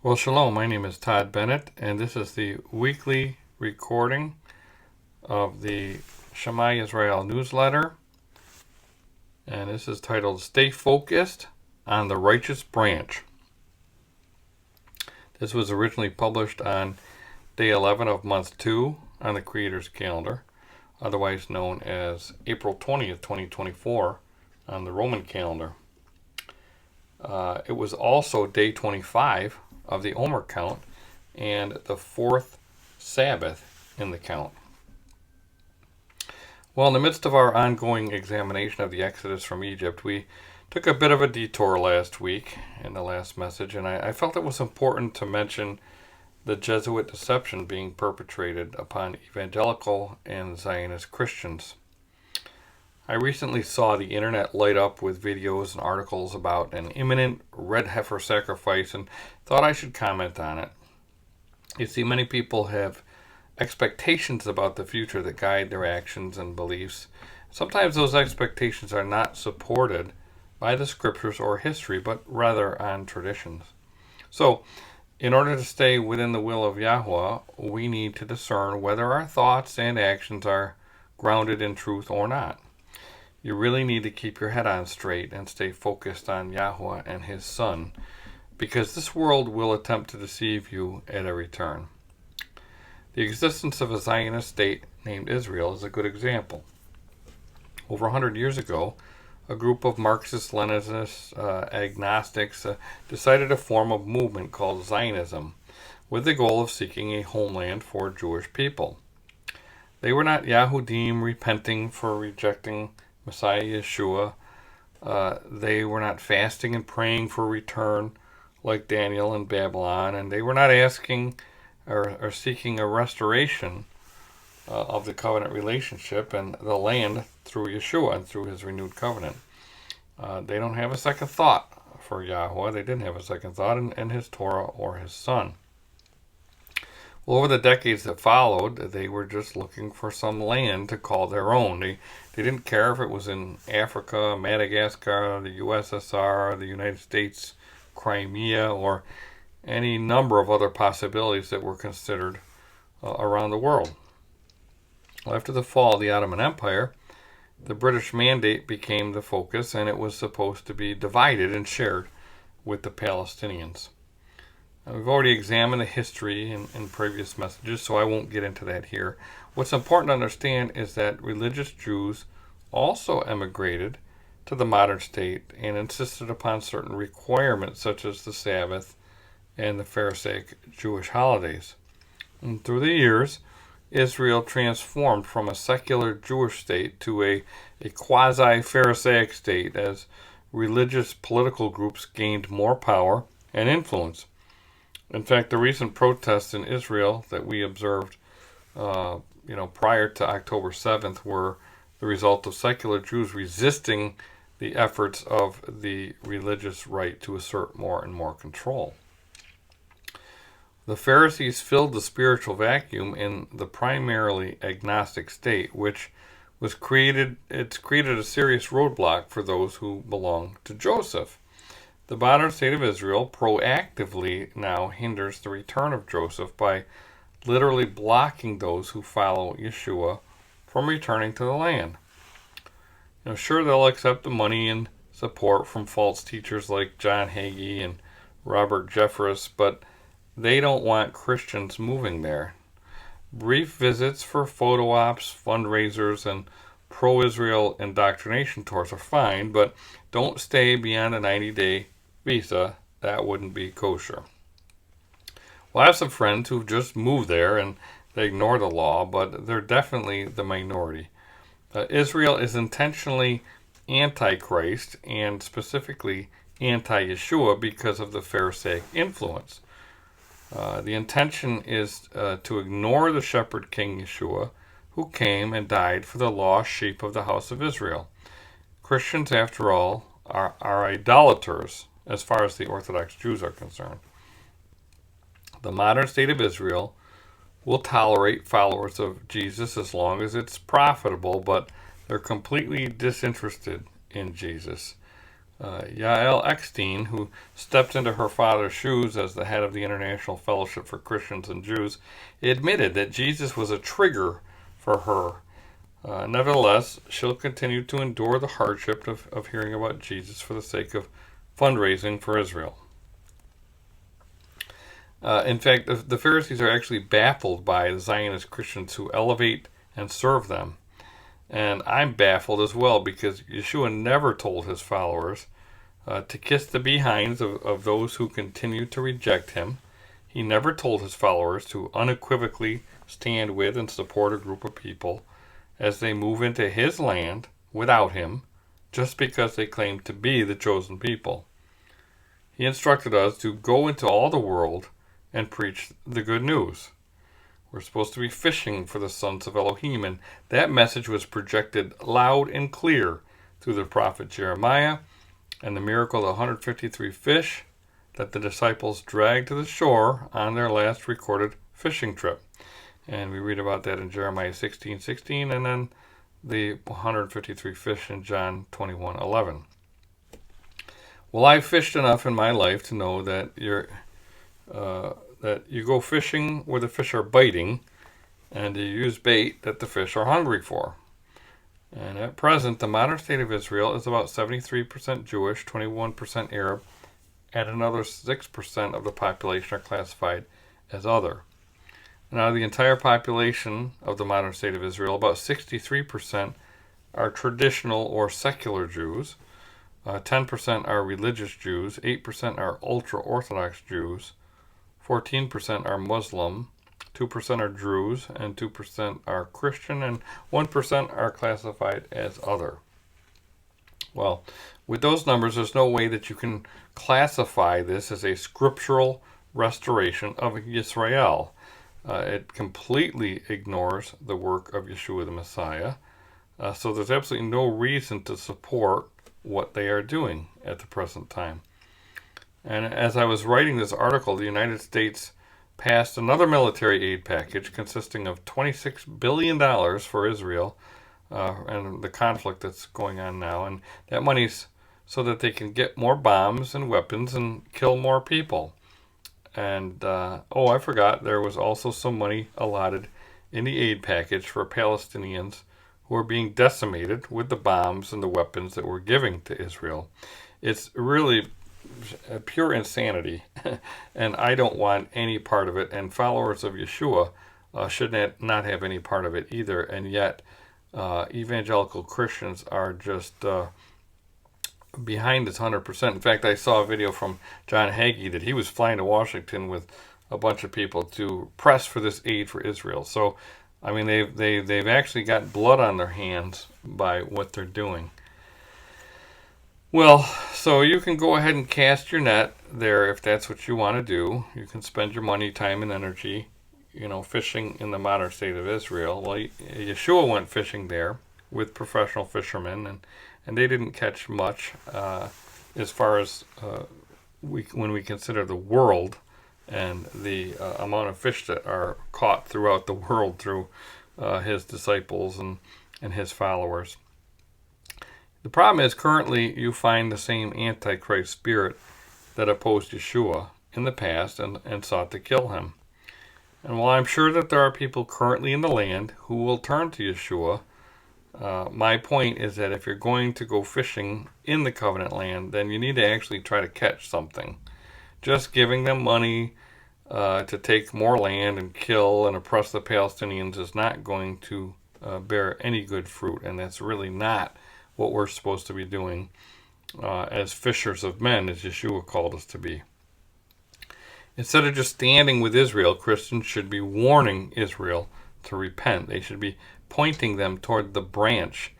Well, shalom. My name is Todd Bennett, and this is the weekly recording of the Shema Israel newsletter. And this is titled Stay Focused on the Righteous Branch. This was originally published on day 11 of month 2 on the Creator's calendar, otherwise known as April 20th, 2024 on the Roman calendar. It was also day 25 of the Omer count and the fourth Sabbath in the count. Well, in the midst of our ongoing examination of the Exodus from Egypt, we took a bit of a detour last week in the last message, and I felt it was important to mention the Jesuit deception being perpetrated upon evangelical and Zionist Christians. I recently saw the internet light up with videos and articles about an imminent red heifer sacrifice and thought I should comment on it. You see, many people have expectations about the future that guide their actions and beliefs. Sometimes those expectations are not supported by the scriptures or history, but rather on traditions. So, in order to stay within the will of Yahuwah, we need to discern whether our thoughts and actions are grounded in truth or not. You really need to keep your head on straight and stay focused on Yahuwah and His Son, because this world will attempt to deceive you at every turn. The existence of a Zionist state named Israel is a good example. Over 100 years ago, a group of Marxist-Leninists, agnostics, decided to form a movement called Zionism, with the goal of seeking a homeland for Jewish people. They were not Yahudim repenting for rejecting Messiah Yeshua. They were not fasting and praying for return like Daniel in Babylon, and they were not asking or seeking a restoration of the covenant relationship and the land through Yeshua and through His renewed covenant. They don't have a second thought for Yahuwah. They didn't have a second thought in His Torah or His Son. Well, over the decades that followed, they were just looking for some land to call their own. They didn't care if it was in Africa, Madagascar, the USSR, the United States, Crimea, or any number of other possibilities that were considered around the world. Well, after the fall of the Ottoman Empire, the British Mandate became the focus, and it was supposed to be divided and shared with the Palestinians. We've already examined the history in previous messages, so I won't get into that here. What's important to understand is that religious Jews also emigrated to the modern state and insisted upon certain requirements, such as the Sabbath and the Pharisaic Jewish holidays. And through the years, Israel transformed from a secular Jewish state to a quasi-Pharisaic state as religious political groups gained more power and influence. In fact, the recent protests in Israel that we observed, prior to October 7th were the result of secular Jews resisting the efforts of the religious right to assert more and more control. The Pharisees filled the spiritual vacuum in the primarily agnostic state, which was created a serious roadblock for those who belong to Joseph. The modern state of Israel proactively now hinders the return of Joseph by literally blocking those who follow Yeshua from returning to the land. Sure, they'll accept the money and support from false teachers like John Hagee and Robert Jeffress, but they don't want Christians moving there. Brief visits for photo ops, fundraisers, and pro-Israel indoctrination tours are fine, but don't stay beyond a 90-day visa. That wouldn't be kosher. Well, I have some friends who've just moved there and they ignore the law, but they're definitely the minority. Israel is intentionally anti-Christ and specifically anti-Yeshua because of the Pharisaic influence. The intention is to ignore the shepherd king Yeshua, who came and died for the lost sheep of the house of Israel. Christians, after all, are idolaters as far as the Orthodox Jews are concerned. The modern state of Israel will tolerate followers of Jesus as long as it's profitable, but they're completely disinterested in Jesus. Yael Eckstein, who stepped into her father's shoes as the head of the International Fellowship for Christians and Jews, admitted that Jesus was a trigger for her. Nevertheless, she'll continue to endure the hardship of hearing about Jesus for the sake of fundraising for Israel. In fact, the Pharisees are actually baffled by the Zionist Christians who elevate and serve them. And I'm baffled as well because Yeshua never told his followers to kiss the behinds of those who continue to reject him. He never told his followers to unequivocally stand with and support a group of people as they move into his land without him, just because they claim to be the chosen people. He instructed us to go into all the world and preach the good news. We're supposed to be fishing for the sons of Elohim, and that message was projected loud and clear through the prophet Jeremiah and the miracle of the 153 fish that the disciples dragged to the shore on their last recorded fishing trip. And we read about that in Jeremiah 16:16, and then the 153 fish in John 21:11. Well, I've fished enough in my life to know that that you go fishing where the fish are biting, and you use bait that the fish are hungry for. And at present, the modern state of Israel is about 73% Jewish, 21% Arab, and another 6% of the population are classified as other. And out of the entire population of the modern state of Israel, about 63% are traditional or secular Jews, 10% are religious Jews, 8% are ultra-Orthodox Jews, 14% are Muslim, 2% are Druze, and 2% are Christian, and 1% are classified as other. Well, with those numbers, there's no way that you can classify this as a scriptural restoration of Israel. It completely ignores the work of Yeshua the Messiah. So there's absolutely no reason to support what they are doing at the present time. And as I was writing this article, the United States passed another military aid package consisting of $26 billion for Israel and the conflict that's going on now. And that money's so that they can get more bombs and weapons and kill more people. And, I forgot, there was also some money allotted in the aid package for Palestinians who are being decimated with the bombs and the weapons that we're giving to Israel. It's really pure insanity, and I don't want any part of it, and followers of Yeshua should not have any part of it either, and yet evangelical Christians are just behind this 100%. In fact, I saw a video from John Hagee that he was flying to Washington with a bunch of people to press for this aid for Israel. So, I mean, they've actually got blood on their hands by what they're doing. Well, so you can go ahead and cast your net there if that's what you want to do. You can spend your money, time, and energy, fishing in the modern state of Israel. Well, Yeshua went fishing there with professional fishermen, and they didn't catch much as far as when we consider the world and the amount of fish that are caught throughout the world through his disciples and his followers. The problem is currently you find the same Antichrist spirit that opposed Yeshua in the past and sought to kill him. And while I'm sure that there are people currently in the land who will turn to Yeshua, my point is that if you're going to go fishing in the covenant land, then you need to actually try to catch something. Just giving them money to take more land and kill and oppress the Palestinians is not going to bear any good fruit, and that's really not what we're supposed to be doing as fishers of men, as Yeshua called us to be. Instead of just standing with Israel, Christians should be warning Israel to repent. They should be pointing them toward the branch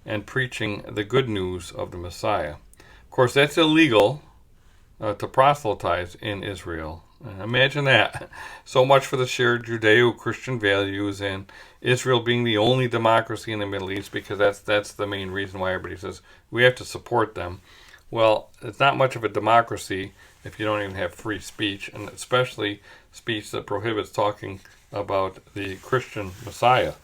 and preaching the good news of the Messiah. Of course, that's illegal to proselytize in Israel. Imagine that. So much for the shared Judeo-Christian values and Israel being the only democracy in the Middle East, because that's the main reason why everybody says we have to support them. Well, it's not much of a democracy if you don't even have free speech, and especially speech that prohibits talking about the Christian Messiah.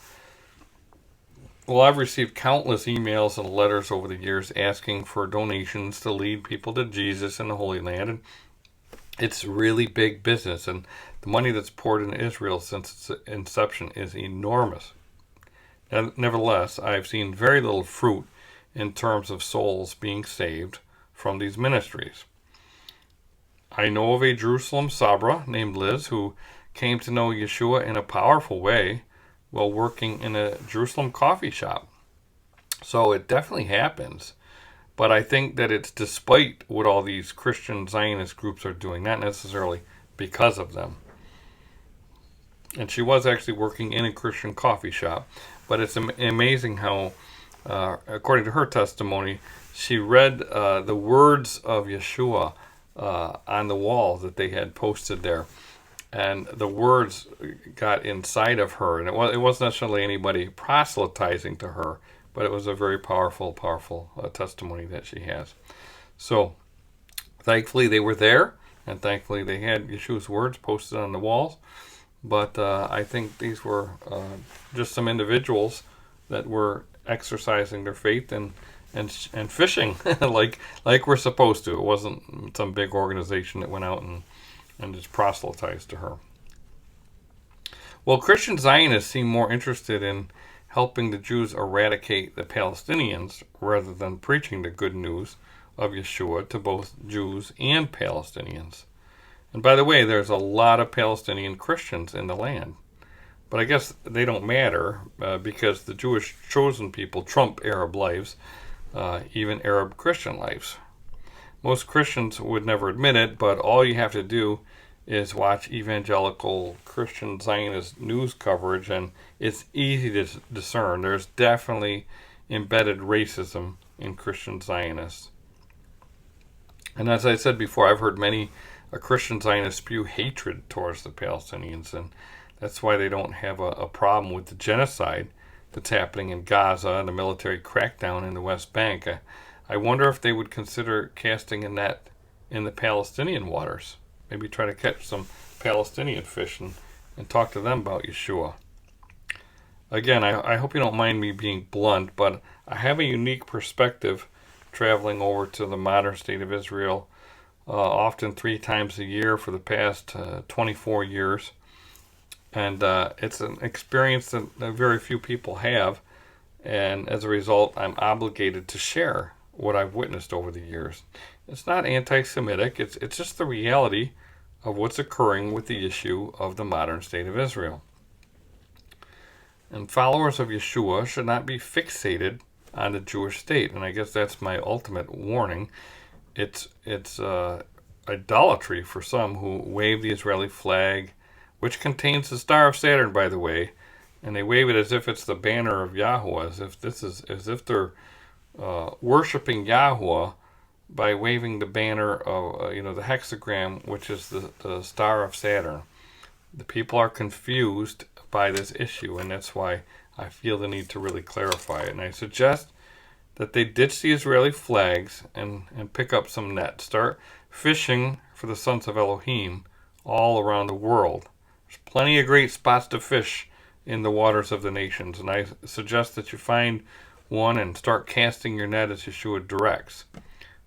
Well, I've received countless emails and letters over the years asking for donations to lead people to Jesus in the Holy Land, and it's really big business, and the money that's poured into Israel since its inception is enormous. Nevertheless, I've seen very little fruit in terms of souls being saved from these ministries. I know of a Jerusalem Sabra named Liz who came to know Yeshua in a powerful way while working in a Jerusalem coffee shop. So it definitely happens. But I think that it's despite what all these Christian Zionist groups are doing, not necessarily because of them. And she was actually working in a Christian coffee shop. But it's amazing how, according to her testimony, she read the words of Yeshua on the wall that they had posted there. And the words got inside of her. And it wasn't necessarily anybody proselytizing to her, but it was a very powerful testimony that she has. So, thankfully they were there, and thankfully they had Yeshua's words posted on the walls. But I think these were just some individuals that were exercising their faith and fishing like we're supposed to. It wasn't some big organization that went out and just proselytized to her. Well, Christian Zionists seem more interested in helping the Jews eradicate the Palestinians rather than preaching the good news of Yeshua to both Jews and Palestinians. And by the way, there's a lot of Palestinian Christians in the land. But I guess they don't matter because the Jewish chosen people trump Arab lives, even Arab Christian lives. Most Christians would never admit it, but all you have to do is watch evangelical Christian Zionist news coverage, and it's easy to discern. There's definitely embedded racism in Christian Zionists. And as I said before, I've heard many Christian Zionists spew hatred towards the Palestinians, and that's why they don't have a problem with the genocide that's happening in Gaza and the military crackdown in the West Bank. I wonder if they would consider casting a net in the Palestinian waters. Maybe try to catch some Palestinian fish and talk to them about Yeshua. Again, I hope you don't mind me being blunt, but I have a unique perspective traveling over to the modern state of Israel, often 3 times a year for the past 24 years. And it's an experience that very few people have. And as a result, I'm obligated to share what I've witnessed over the years. It's not anti-Semitic. It's just the reality of what's occurring with the issue of the modern state of Israel. And followers of Yeshua should not be fixated on the Jewish state. And I guess that's my ultimate warning. It's idolatry for some who wave the Israeli flag, which contains the Star of Saturn, by the way, and they wave it as if it's the banner of Yahuwah, as if they're worshiping Yahuwah by waving the banner of the hexagram, which is the Star of Saturn. The people are confused by this issue, and that's why I feel the need to really clarify it. And I suggest that they ditch the Israeli flags and pick up some nets. Start fishing for the sons of Elohim all around the world. There's plenty of great spots to fish in the waters of the nations, and I suggest that you find one and start casting your net as Yeshua directs.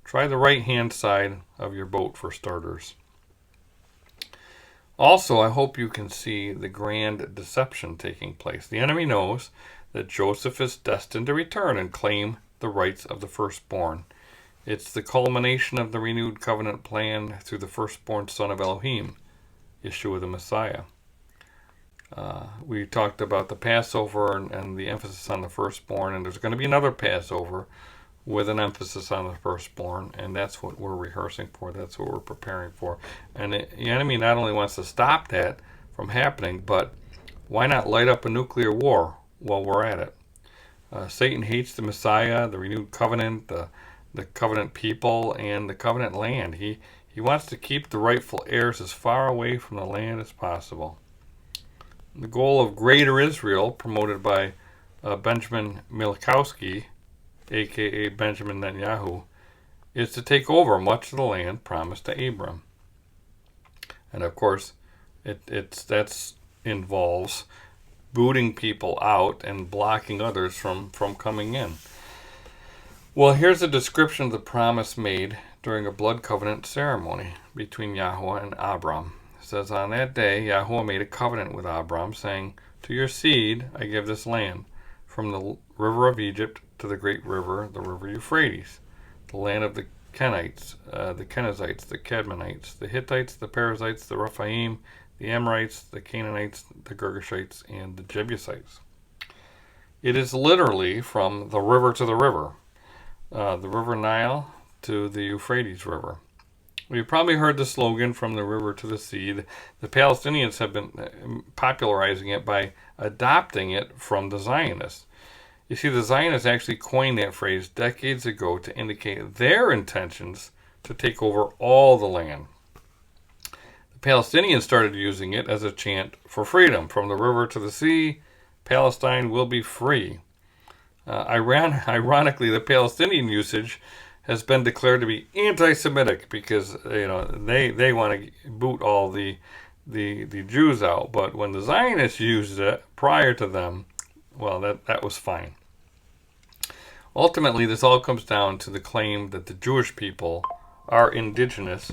Try the right-hand side of your boat for starters. Also, I hope you can see the grand deception taking place. The enemy knows that Joseph is destined to return and claim the rights of the firstborn. It's the culmination of the renewed covenant plan through the firstborn son of Elohim, Yeshua the Messiah. We talked about the Passover and the emphasis on the firstborn, and there's going to be another Passover with an emphasis on the firstborn, and that's what we're rehearsing for. That's what we're preparing for. And the enemy not only wants to stop that from happening, but why not light up a nuclear war while we're at it? Satan hates the Messiah, the renewed covenant, the covenant people, and the covenant land. He wants to keep the rightful heirs as far away from the land as possible. The goal of Greater Israel, promoted by Benjamin Milkowski, a.k.a. Benjamin Netanyahu, is to take over much of the land promised to Abram. And of course, that involves booting people out and blocking others from coming in. Well, here's a description of the promise made during a blood covenant ceremony between Yahuwah and Abram. It says, on that day, Yahuwah made a covenant with Abram, saying, to your seed I give this land, from the river of Egypt to the great river, the river Euphrates, the land of the Kenites, the Kenizzites, the Cadmonites, the Hittites, the Perizzites, the Rephaim, the Amorites, the Canaanites, the Girgashites, and the Jebusites. It is literally from the river to the river, the river Nile to the Euphrates River. You've probably heard the slogan, from the river to the sea. The Palestinians have been popularizing it by adopting it from the Zionists. You see, the Zionists actually coined that phrase decades ago to indicate their intentions to take over all the land. The Palestinians started using it as a chant for freedom. From the river to the sea, Palestine will be free. Ironically, the Palestinian usage has been declared to be anti-Semitic because they want to boot all the Jews out. But when the Zionists used it prior to them, well, that was fine. Ultimately, this all comes down to the claim that the Jewish people are indigenous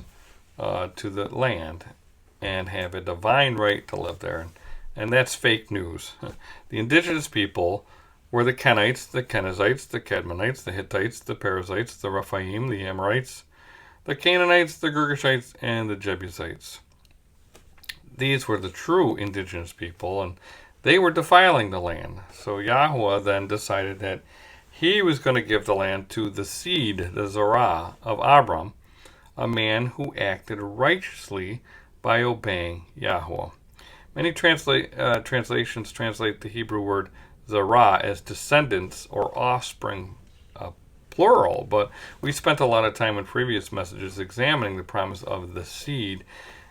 to the land and have a divine right to live there. And that's fake news. The indigenous people were the Kenites, the Kenizzites, the Cadmonites, the Hittites, the Perizzites, the Rephaim, the Amorites, the Canaanites, the Girgashites, and the Jebusites. These were the true indigenous people, and they were defiling the land. So Yahuwah then decided that he was going to give the land to the seed, the Zerah, of Abram, a man who acted righteously by obeying Yahuwah. Many translations translate the Hebrew word Zerah as descendants or offspring, plural, but we spent a lot of time in previous messages examining the promise of the seed,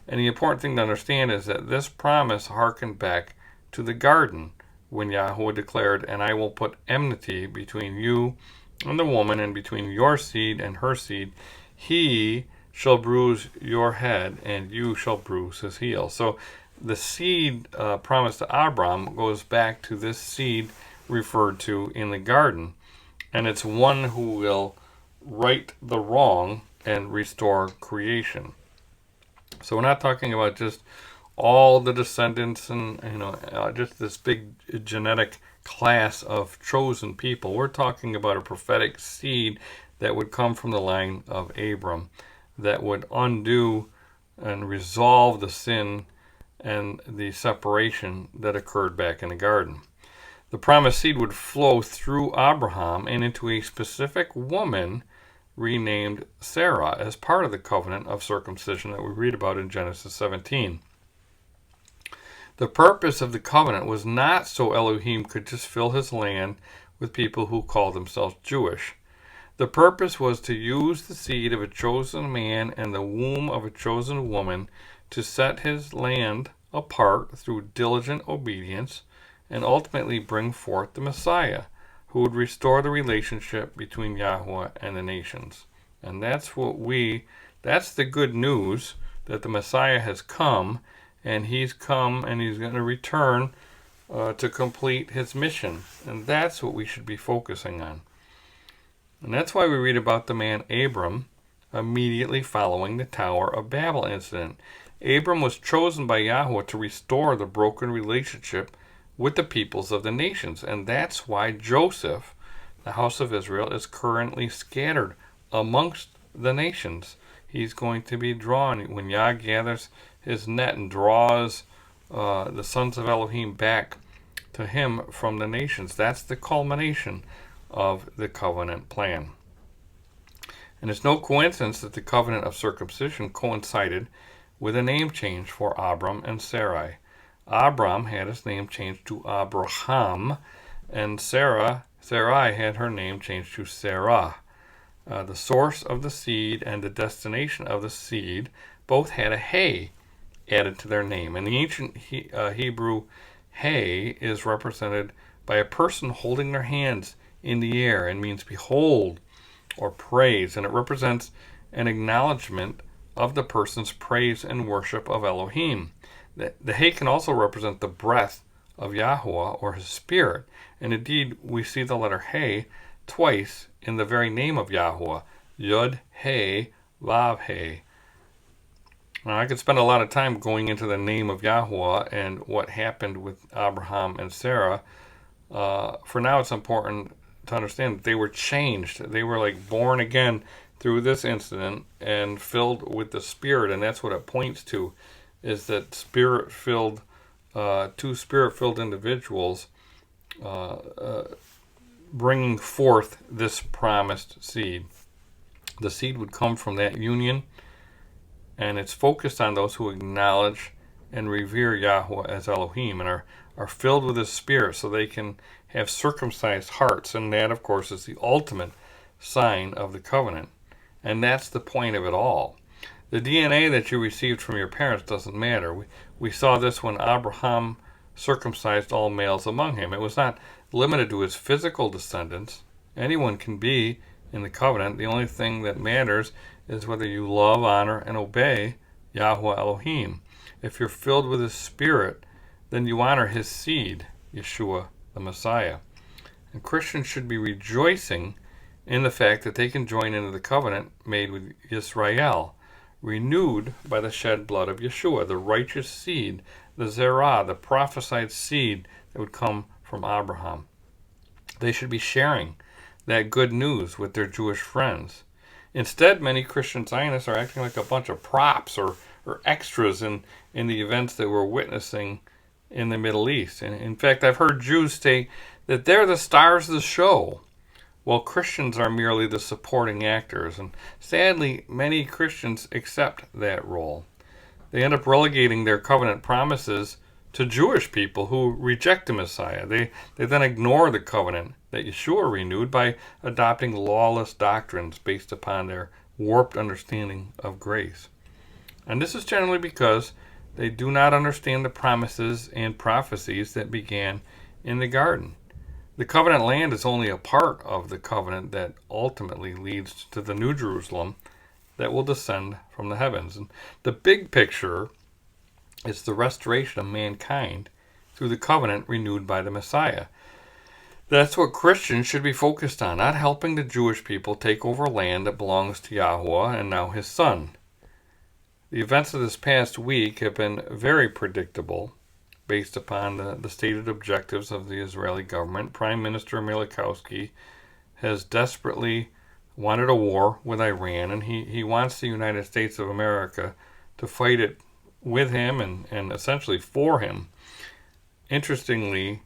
and the important thing to understand is that this promise harkened back to the garden, when Yahuwah declared, and I will put enmity between you and the woman, and between your seed and her seed. He shall bruise your head, and you shall bruise his heel. So the seed promised to Abram goes back to this seed referred to in the garden. And it's one who will right the wrong and restore creation. So we're not talking about just all the descendants and just this big genetic class of chosen people. We're talking about a prophetic seed that would come from the line of Abram, that would undo and resolve the sin and the separation that occurred back in the garden. The promised seed would flow through Abraham and into a specific woman renamed Sarah as part of the covenant of circumcision that we read about in Genesis 17. The purpose of the covenant was not so Elohim could just fill his land with people who called themselves Jewish. The purpose was to use the seed of a chosen man and the womb of a chosen woman to set his land apart through diligent obedience and ultimately bring forth the Messiah, who would restore the relationship between Yahuwah and the nations. And that's the good news, that the Messiah has come, and he's come and he's going to return to complete his mission. And that's what we should be focusing on. And that's why we read about the man Abram immediately following the Tower of Babel incident. Abram was chosen by Yahuwah to restore the broken relationship with the peoples of the nations. And that's why Joseph, the house of Israel, is currently scattered amongst the nations. He's going to be drawn when Yah gathers his net and draws the sons of Elohim back to him from the nations. That's the culmination of the covenant plan. And it's no coincidence that the covenant of circumcision coincided with a name change for Abram and Sarai. Abram had his name changed to Abraham, and Sarai had her name changed to Sarah. The source of the seed and the destination of the seed both had a hey added to their name. In the ancient Hebrew, hey is represented by a person holding their hands in the air and means behold or praise, and it represents an acknowledgement of the person's praise and worship of Elohim. The hay can also represent the breath of Yahuwah, or his spirit. And indeed, we see the letter He twice in the very name of Yahuwah. Yud He Vav He. Now, I could spend a lot of time going into the name of Yahuwah and what happened with Abraham and Sarah. For now, it's important to understand that they were changed. They were like born again through this incident and filled with the Spirit, and that's what it points to, is that Spirit-filled, two Spirit-filled individuals bringing forth this promised seed. The seed would come from that union, and it's focused on those who acknowledge and revere Yahuwah as Elohim and are filled with His Spirit so they can have circumcised hearts. And that, of course, is the ultimate sign of the covenant. And that's the point of it all. The DNA that you received from your parents doesn't matter. We saw this when Abraham circumcised all males among him. It was not limited to his physical descendants. Anyone can be in the covenant. The only thing that matters is whether you love, honor, and obey Yahuwah Elohim. If you're filled with His Spirit, then you honor His seed, Yeshua the Messiah. And Christians should be rejoicing in the fact that they can join into the covenant made with Israel, renewed by the shed blood of Yeshua, the righteous seed, the Zerah, the prophesied seed that would come from Abraham. They should be sharing that good news with their Jewish friends. Instead, many Christian Zionists are acting like a bunch of props or extras in the events that we're witnessing in the Middle East. And in fact, I've heard Jews say that they're the stars of the show, while Christians are merely the supporting actors. And sadly, many Christians accept that role. They end up relegating their covenant promises to Jewish people who reject the Messiah. They then ignore the covenant that Yeshua renewed by adopting lawless doctrines based upon their warped understanding of grace. And this is generally because they do not understand the promises and prophecies that began in the garden. The covenant land is only a part of the covenant that ultimately leads to the New Jerusalem that will descend from the heavens. And the big picture is the restoration of mankind through the covenant renewed by the Messiah. That's what Christians should be focused on, not helping the Jewish people take over land that belongs to Yahuwah and now His Son. The events of this past week have been very predictable based upon the stated objectives of the Israeli government. Prime Minister Milikowski has desperately wanted a war with Iran, and he wants the United States of America to fight it with him and essentially for him. Interestingly,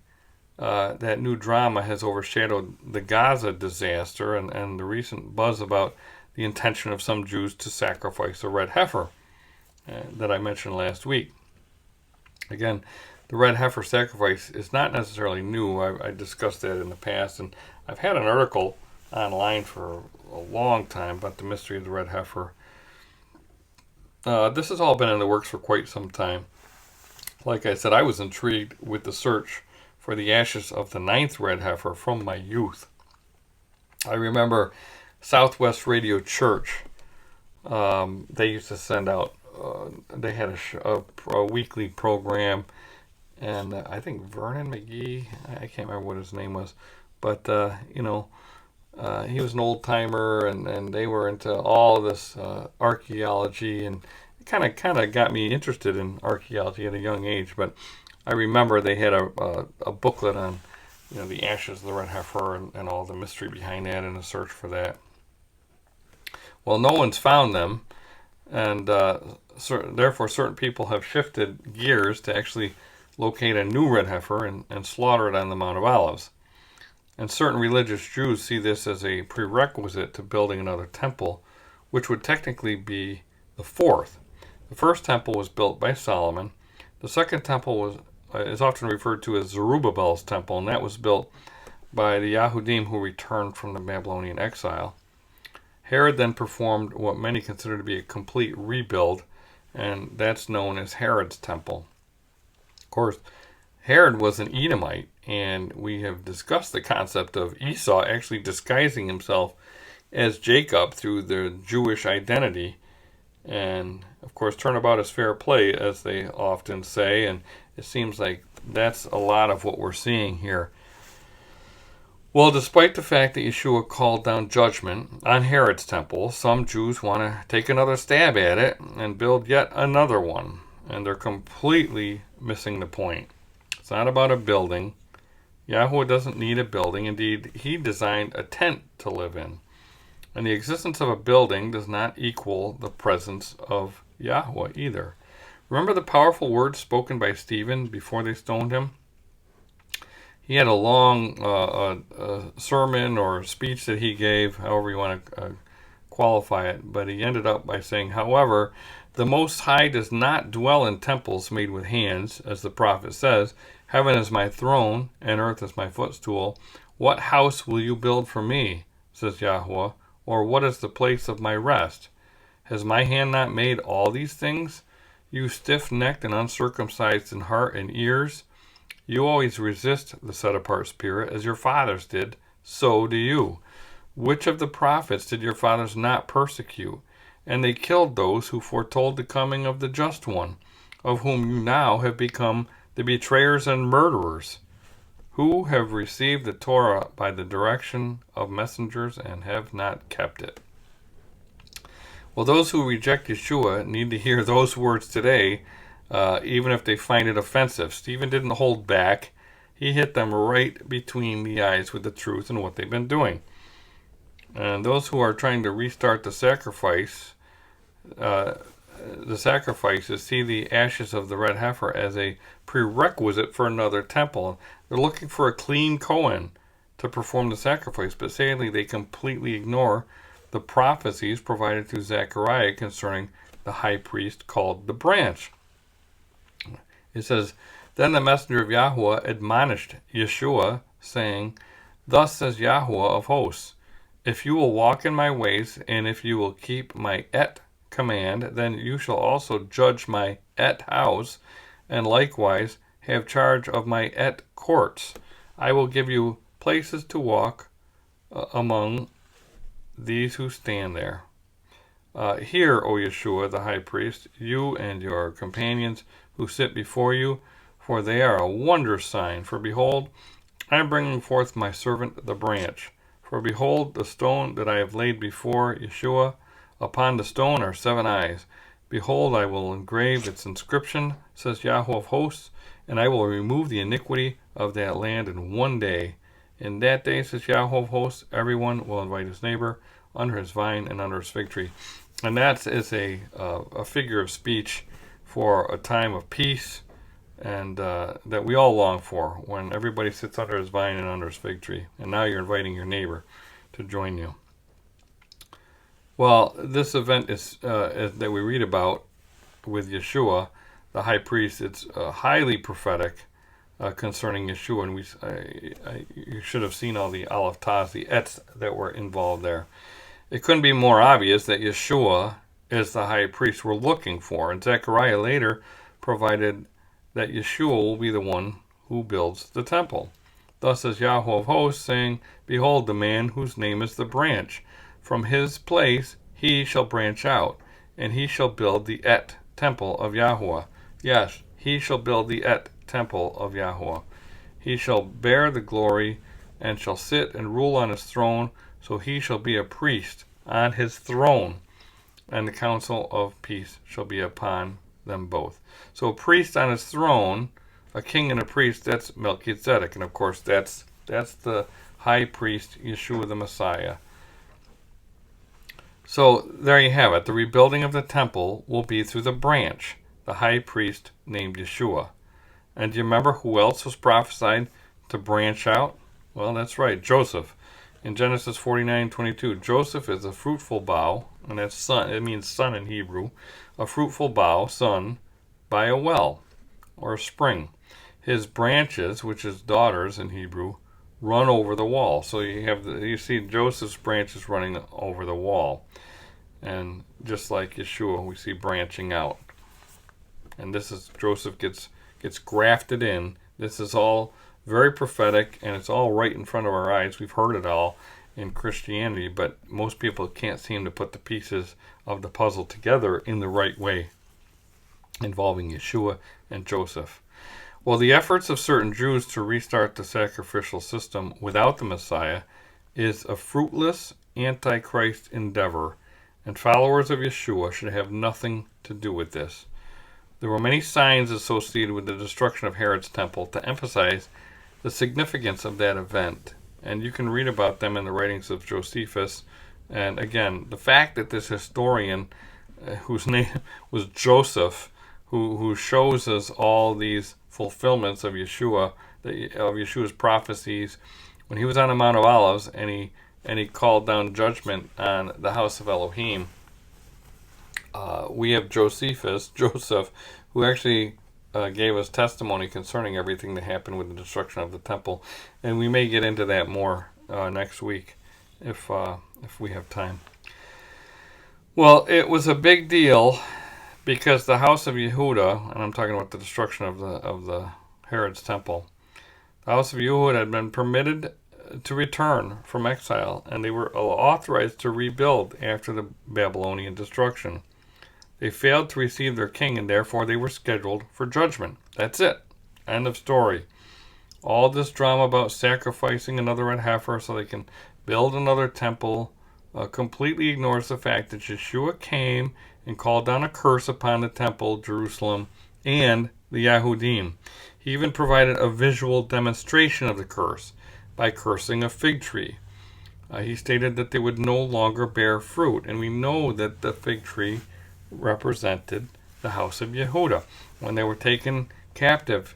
that new drama has overshadowed the Gaza disaster and the recent buzz about the intention of some Jews to sacrifice a red heifer that I mentioned last week. Again, the red heifer sacrifice is not necessarily new. I discussed that in the past, and I've had an article online for a long time about the mystery of the red heifer. This has all been in the works for quite some time. Like I said, I was intrigued with the search for the ashes of the 9th red heifer from my youth. I remember Southwest Radio Church. They used to send out, they had a weekly program, and I think Vernon McGee, I can't remember what his name was, but he was an old timer, and they were into all of this archaeology, and it kind of got me interested in archaeology at a young age. But I remember they had a booklet on the ashes of the red heifer and all the mystery behind that and the search for that. Well, no one's found them, and therefore certain people have shifted gears to actually locate a new red heifer and slaughter it on the Mount of Olives. And certain religious Jews see this as a prerequisite to building another temple, which would technically be the fourth. The first temple was built by Solomon. The second temple is often referred to as Zerubbabel's temple, and that was built by the Yahudim who returned from the Babylonian exile. Herod then performed what many consider to be a complete rebuild, and that's known as Herod's temple. Of course, Herod was an Edomite, and we have discussed the concept of Esau actually disguising himself as Jacob through the Jewish identity. And, of course, turnabout is fair play, as they often say, and it seems like that's a lot of what we're seeing here. Well, despite the fact that Yeshua called down judgment on Herod's temple, some Jews want to take another stab at it and build yet another one. And they're completely missing the point. It's not about a building. Yahuwah doesn't need a building. Indeed, he designed a tent to live in. And the existence of a building does not equal the presence of Yahuwah either. Remember the powerful words spoken by Stephen before they stoned him? He had a long sermon or speech that he gave, however you want to qualify it, but he ended up by saying, however, the Most High does not dwell in temples made with hands, as the prophet says, heaven is my throne and earth is my footstool. What house will you build for me, says Yahuwah, or what is the place of my rest? Has my hand not made all these things? You stiff-necked and uncircumcised in heart and ears, you always resist the set-apart spirit, as your fathers did, so do you. Which of the prophets did your fathers not persecute? And they killed those who foretold the coming of the Just One, of whom you now have become the betrayers and murderers, who have received the Torah by the direction of messengers and have not kept it. Well, those who reject Yeshua need to hear those words today, even if they find it offensive. Stephen didn't hold back. He hit them right between the eyes with the truth and what they've been doing. And those who are trying to restart the sacrifices see the ashes of the red heifer as a prerequisite for another temple. They're looking for a clean Kohen to perform the sacrifice, but sadly they completely ignore the prophecies provided through Zechariah concerning the high priest called the branch. It says, Then the messenger of Yahuwah admonished Yeshua, saying, Thus says Yahuwah of hosts, if you will walk in my ways, and if you will keep my command, then you shall also judge my house, and likewise have charge of my courts. I will give you places to walk among these who stand there. Hear, O Yeshua, the high priest, you and your companions who sit before you, for they are a wondrous sign. For behold, I am bringing forth my servant the branch. For behold, the stone that I have laid before Yeshua, upon the stone are 7 eyes. Behold, I will engrave its inscription, says Yahuwah of hosts, and I will remove the iniquity of that land in one day. In that day, says Yahuwah of hosts, everyone will invite his neighbor under his vine and under his fig tree. And that is a figure of speech for a time of peace, and that we all long for, when everybody sits under his vine and under his fig tree. And now you're inviting your neighbor to join you. Well, this event is that we read about with Yeshua, the high priest. It's highly prophetic concerning Yeshua, and you should have seen all the aleph taz, the ets that were involved there. It couldn't be more obvious that Yeshua is the high priest we're looking for, and Zechariah later provided that Yeshua will be the one who builds the temple. Thus says Yahuwah of hosts, saying, Behold, the man whose name is the branch. From his place he shall branch out, and he shall build the temple of Yahuwah. Yes, he shall build the temple of Yahuwah. He shall bear the glory, and shall sit and rule on his throne, so he shall be a priest on his throne, and the council of peace shall be upon them both. So a priest on his throne, a king and a priest, that's Melchizedek. And of course that's the high priest, Yeshua the Messiah. So there you have it. The rebuilding of the temple will be through the branch, the high priest named Yeshua. And do you remember who else was prophesied to branch out? Well, that's right, Joseph. In Genesis 49:22, Joseph is a fruitful bough, and that's son. It means son in Hebrew. A fruitful bough, son, by a well or a spring. His branches, which is daughters in Hebrew, run over the wall. So you see Joseph's branches running over the wall, and just like Yeshua, we see branching out. And this is Joseph gets grafted in. This is all very prophetic, and it's all right in front of our eyes. We've heard it all in Christianity, but most people can't seem to put the pieces of the puzzle together in the right way involving Yeshua and Joseph. Well, the efforts of certain Jews to restart the sacrificial system without the Messiah is a fruitless Antichrist endeavor, and followers of Yeshua should have nothing to do with this. There were many signs associated with the destruction of Herod's temple to emphasize the significance of that event, and you can read about them in the writings of Josephus. And again, the fact that this historian, whose name was Joseph, who shows us all these fulfillments of Yeshua, of Yeshua's prophecies, when he was on the Mount of Olives and he called down judgment on the house of Elohim. We have Joseph, who actually gave us testimony concerning everything that happened with the destruction of the temple, and we may get into that more next week if we have time. Well, it was a big deal because the house of Yehuda, and I'm talking about the destruction of the Herod's temple, the house of Yehuda had been permitted to return from exile, and they were authorized to rebuild after the Babylonian destruction. They failed to receive their king, and therefore they were scheduled for judgment. That's it. End of story. All this drama about sacrificing another red heifer so they can build another temple completely ignores the fact that Yeshua came and called down a curse upon the temple, Jerusalem, and the Yahudim. He even provided a visual demonstration of the curse by cursing a fig tree. He stated that they would no longer bear fruit, and we know that the fig tree represented the house of Yehuda. When they were taken captive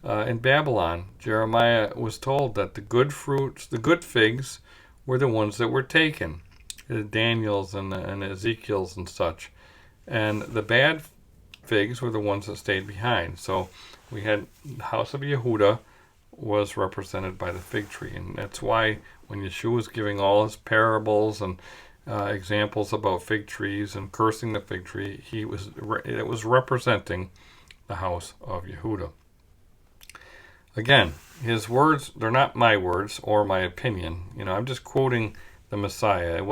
in Babylon, Jeremiah was told that the good fruits, the good figs, were the ones that were taken, the Daniel's and Ezekiel's and such, and the bad figs were the ones that stayed behind. So we had the house of Yehuda was represented by the fig tree, and that's why when Yeshua was giving all his parables and examples about fig trees and cursing the fig tree, it was representing the house of Yehuda. Again, his words, they're not my words or my opinion. I'm just quoting the Messiah.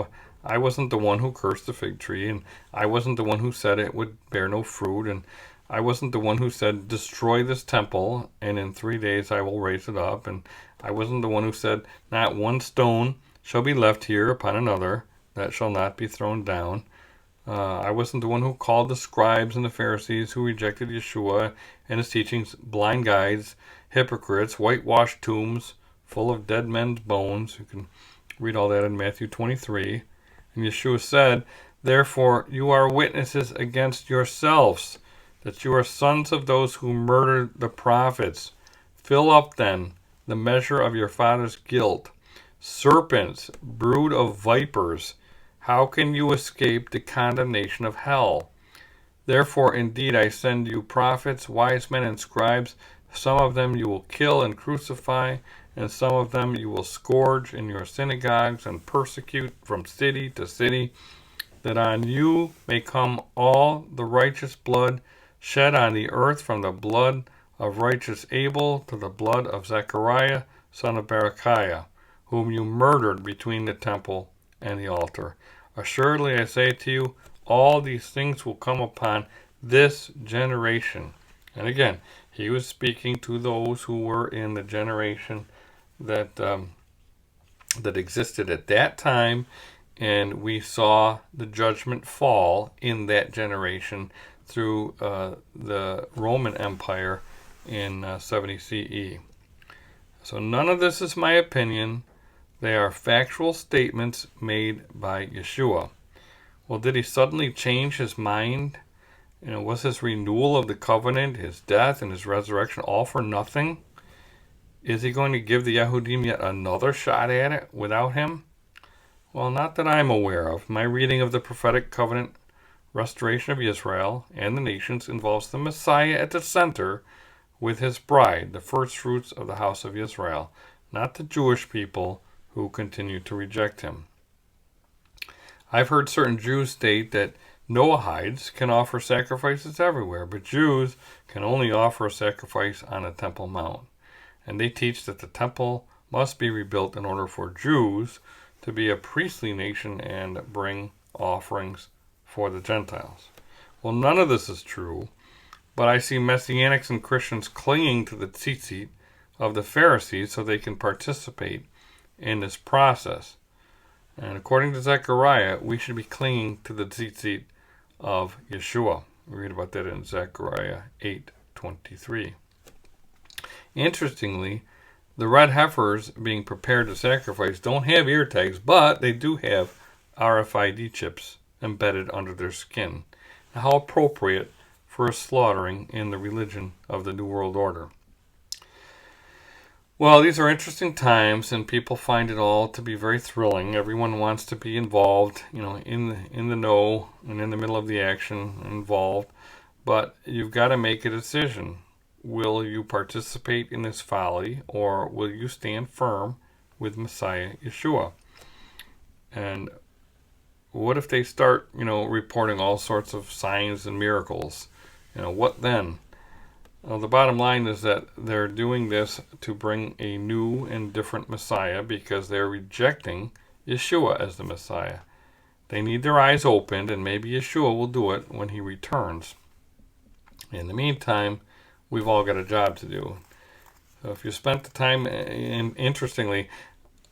I wasn't the one who cursed the fig tree, and I wasn't the one who said it would bear no fruit, and I wasn't the one who said, destroy this temple, and in 3 days I will raise it up, and I wasn't the one who said, not one stone shall be left here upon another that shall not be thrown down. I wasn't the one who called the scribes and the Pharisees who rejected Yeshua and his teachings blind guides, hypocrites, whitewashed tombs full of dead men's bones. You can read all that in Matthew 23. And Yeshua said, therefore you are witnesses against yourselves, that you are sons of those who murdered the prophets. Fill up then the measure of your father's guilt. Serpents, brood of vipers, how can you escape the condemnation of hell? Therefore, indeed, I send you prophets, wise men, and scribes. Some of them you will kill and crucify, and some of them you will scourge in your synagogues and persecute from city to city, that on you may come all the righteous blood shed on the earth, from the blood of righteous Abel to the blood of Zechariah, son of Berechiah, whom you murdered between the temple and the altar. Assuredly, I say to you, all these things will come upon this generation. And again, he was speaking to those who were in the generation that existed at that time, and we saw the judgment fall in that generation through the Roman Empire in 70 CE. So none of this is my opinion. They are factual statements made by Yeshua. Well, did he suddenly change his mind? Was his renewal of the covenant, his death, and his resurrection all for nothing? Is he going to give the Yahudim yet another shot at it without him? Well, not that I'm aware of. My reading of the prophetic covenant restoration of Israel and the nations involves the Messiah at the center with his bride, the first fruits of the house of Israel, not the Jewish people who continue to reject him. I've heard certain Jews state that Noahides can offer sacrifices everywhere, but Jews can only offer a sacrifice on a Temple Mount. And they teach that the temple must be rebuilt in order for Jews to be a priestly nation and bring offerings for the Gentiles. Well, none of this is true. But I see Messianics and Christians clinging to the tzitzit of the Pharisees so they can participate in this process. And according to Zechariah, we should be clinging to the tzitzit of Yeshua. We read about that in Zechariah 8:23. Interestingly, the red heifers being prepared to sacrifice don't have ear tags, but they do have RFID chips embedded under their skin. How appropriate for a slaughtering in the religion of the New World Order. Well, these are interesting times, and people find it all to be very thrilling. Everyone wants to be involved, in the know and in the middle of the action, involved. But you've got to make a decision. Will you participate in this folly, or will you stand firm with Messiah Yeshua? And what if they start, reporting all sorts of signs and miracles? What then? Well, the bottom line is that they're doing this to bring a new and different Messiah because they're rejecting Yeshua as the Messiah. They need their eyes opened, and maybe Yeshua will do it when he returns. In the meantime, we've all got a job to do. So if you spent the time, and interestingly,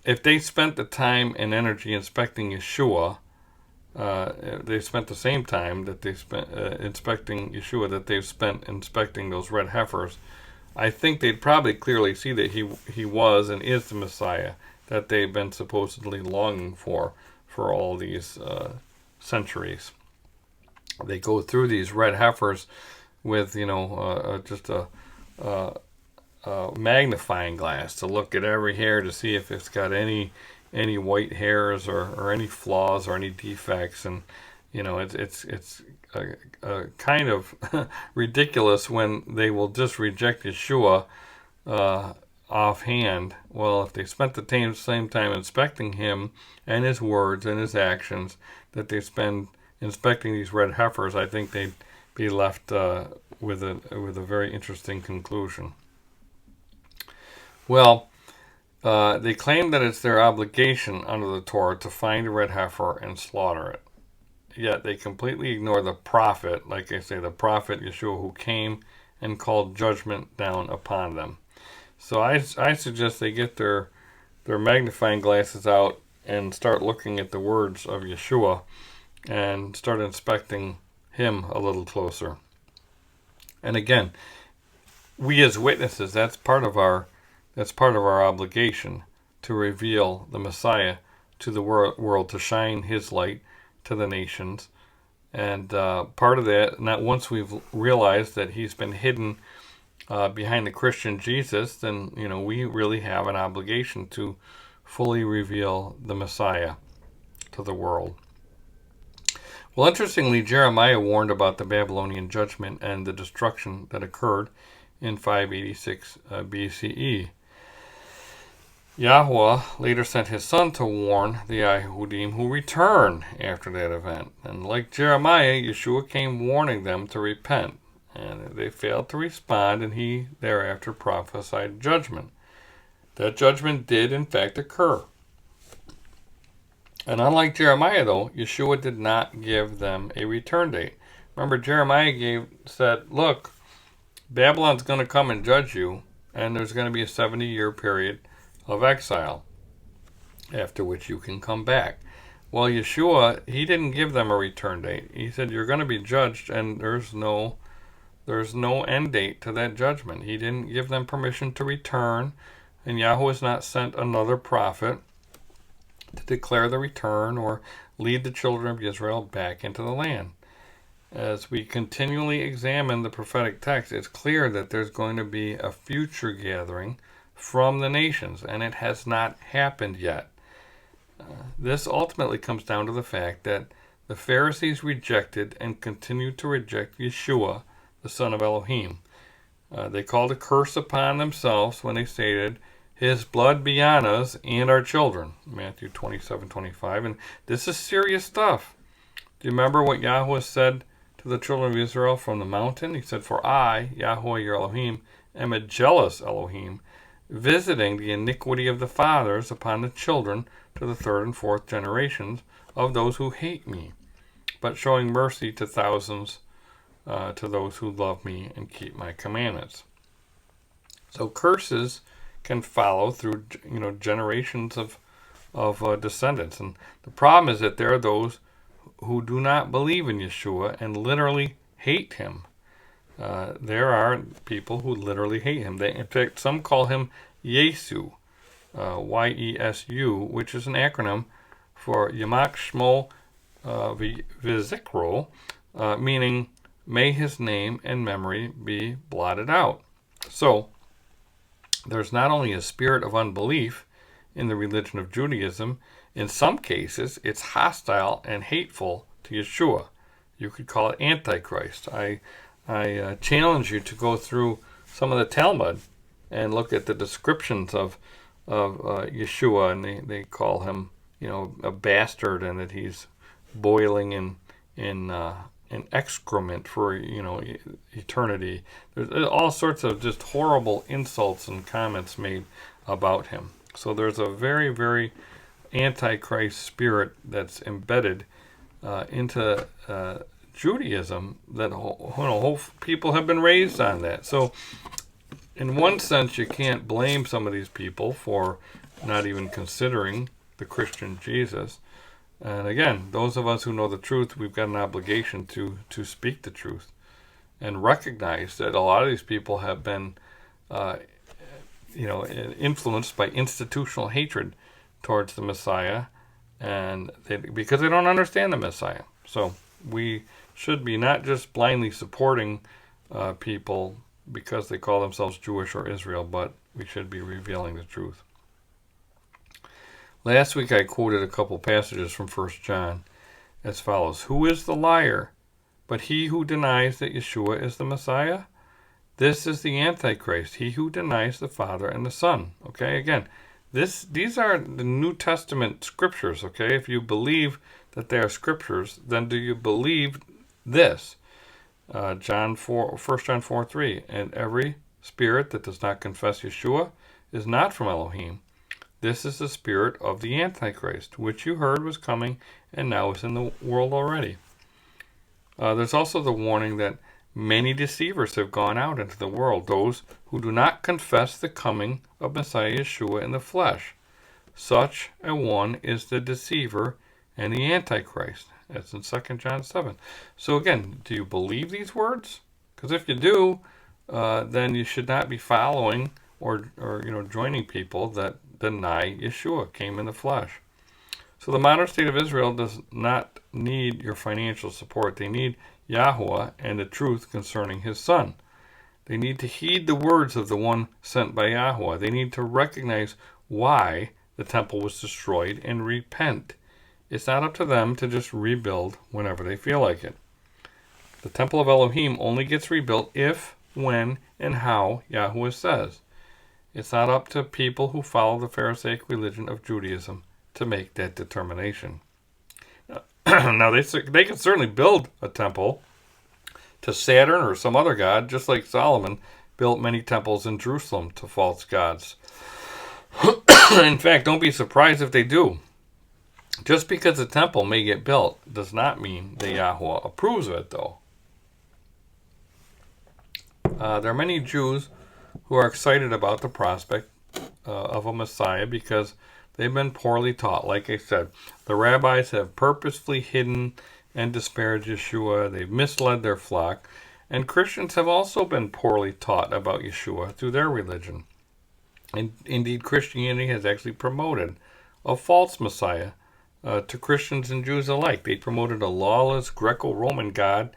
if they spent the time and energy inspecting Yeshua, they spent the same time that they spent inspecting Yeshua that they've spent inspecting those red heifers, I think they'd probably clearly see that he was and is the Messiah that they've been supposedly longing for all these centuries. They go through these red heifers with just a magnifying glass to look at every hair to see if it's got any white hairs or any flaws or any defects, and it's kind of ridiculous when they will just reject Yeshua offhand. Well, if they spent the same time inspecting him and his words and his actions that they spend inspecting these red heifers, I think they'd be left with a very interesting conclusion. Well, they claim that it's their obligation under the Torah to find a red heifer and slaughter it. Yet they completely ignore the prophet, like I say, the prophet Yeshua, who came and called judgment down upon them. So I suggest they get their magnifying glasses out and start looking at the words of Yeshua and start inspecting him a little closer. And again, we as witnesses, that's part of our obligation to reveal the Messiah to the world, to shine his light to the nations. And part of that, not once we've realized that he's been hidden behind the Christian Jesus, then we really have an obligation to fully reveal the Messiah to the world. Well, interestingly, Jeremiah warned about the Babylonian judgment and the destruction that occurred in 586 BCE. Yahweh later sent his son to warn the Yehudim who returned after that event. And like Jeremiah, Yeshua came warning them to repent. And they failed to respond, and he thereafter prophesied judgment. That judgment did, in fact, occur. And unlike Jeremiah, though, Yeshua did not give them a return date. Remember, Jeremiah said, look, Babylon's going to come and judge you, and there's going to be a 70-year period of exile, after which you can come back. Well, Yeshua, he didn't give them a return date. He said, you're going to be judged, and there's no end date to that judgment. He didn't give them permission to return, and Yahweh has not sent another prophet to declare the return or lead the children of Israel back into the land. As we continually examine the prophetic text, it's clear that there's going to be a future gathering from the nations, and it has not happened yet. This ultimately comes down to the fact that the Pharisees rejected and continue to reject Yeshua, the Son of Elohim. They called a curse upon themselves when they stated, his blood be on us and our children, Matthew 27:25. And this is serious stuff. Do you remember what Yahweh said to the children of Israel from the mountain? He said, for I, Yahweh your Elohim, am a jealous Elohim, visiting the iniquity of the fathers upon the children to the third and fourth generations of those who hate me, but showing mercy to thousands to those who love me and keep my commandments. So curses can follow through, generations of descendants. And the problem is that there are those who do not believe in Yeshua and literally hate him. There are people who literally hate him. In fact, some call him Yesu, Yesu, which is an acronym for Yamak Shmo Vizikro, meaning may his name and memory be blotted out. So, there's not only a spirit of unbelief in the religion of Judaism, in some cases it's hostile and hateful to Yeshua. You could call it Antichrist. I challenge you to go through some of the Talmud and look at the descriptions of Yeshua, and they call him, a bastard, and that he's boiling in excrement for eternity. There's all sorts of just horrible insults and comments made about him. So there's a very, very Antichrist spirit that's embedded into Judaism that whole people have been raised on that. So in one sense, you can't blame some of these people for not even considering the Christian Jesus. And again, those of us who know the truth, we've got an obligation to speak the truth and recognize that a lot of these people have been, influenced by institutional hatred towards the Messiah, and because they don't understand the Messiah. So we should be not just blindly supporting people because they call themselves Jewish or Israel, but we should be revealing the truth. Last week I quoted a couple passages from 1 John as follows. Who is the liar but he who denies that Yeshua is the Messiah? This is the Antichrist, he who denies the Father and the Son. Okay, again, these are the New Testament scriptures, okay? If you believe that they are scriptures, then do you believe this? 1 John 4:3, and every spirit that does not confess Yeshua is not from Elohim. This is the spirit of the Antichrist, which you heard was coming and now is in the world already. There's also the warning that many deceivers have gone out into the world, those who do not confess the coming of Messiah Yeshua in the flesh. Such a one is the deceiver and the Antichrist. That's in 2 John 7. So again, do you believe these words? Because if you do, then you should not be following or joining people that deny Yeshua came in the flesh. So the modern state of Israel does not need your financial support. They need Yahuwah and the truth concerning his Son. They need to heed the words of the one sent by Yahuwah. They need to recognize why the temple was destroyed and repent. It's not up to them to just rebuild whenever they feel like it. The temple of Elohim only gets rebuilt if, when, and how Yahuwah says. It's not up to people who follow the Pharisaic religion of Judaism to make that determination. Now, they can certainly build a temple to Saturn or some other god, just like Solomon built many temples in Jerusalem to false gods. In fact, don't be surprised if they do. Just because a temple may get built does not mean that Yahuwah approves of it, though. There are many Jews who are excited about the prospect of a Messiah because they've been poorly taught. Like I said, the rabbis have purposefully hidden and disparaged Yeshua. They've misled their flock. And Christians have also been poorly taught about Yeshua through their religion. And indeed, Christianity has actually promoted a false Messiah to Christians and Jews alike. They promoted a lawless Greco-Roman god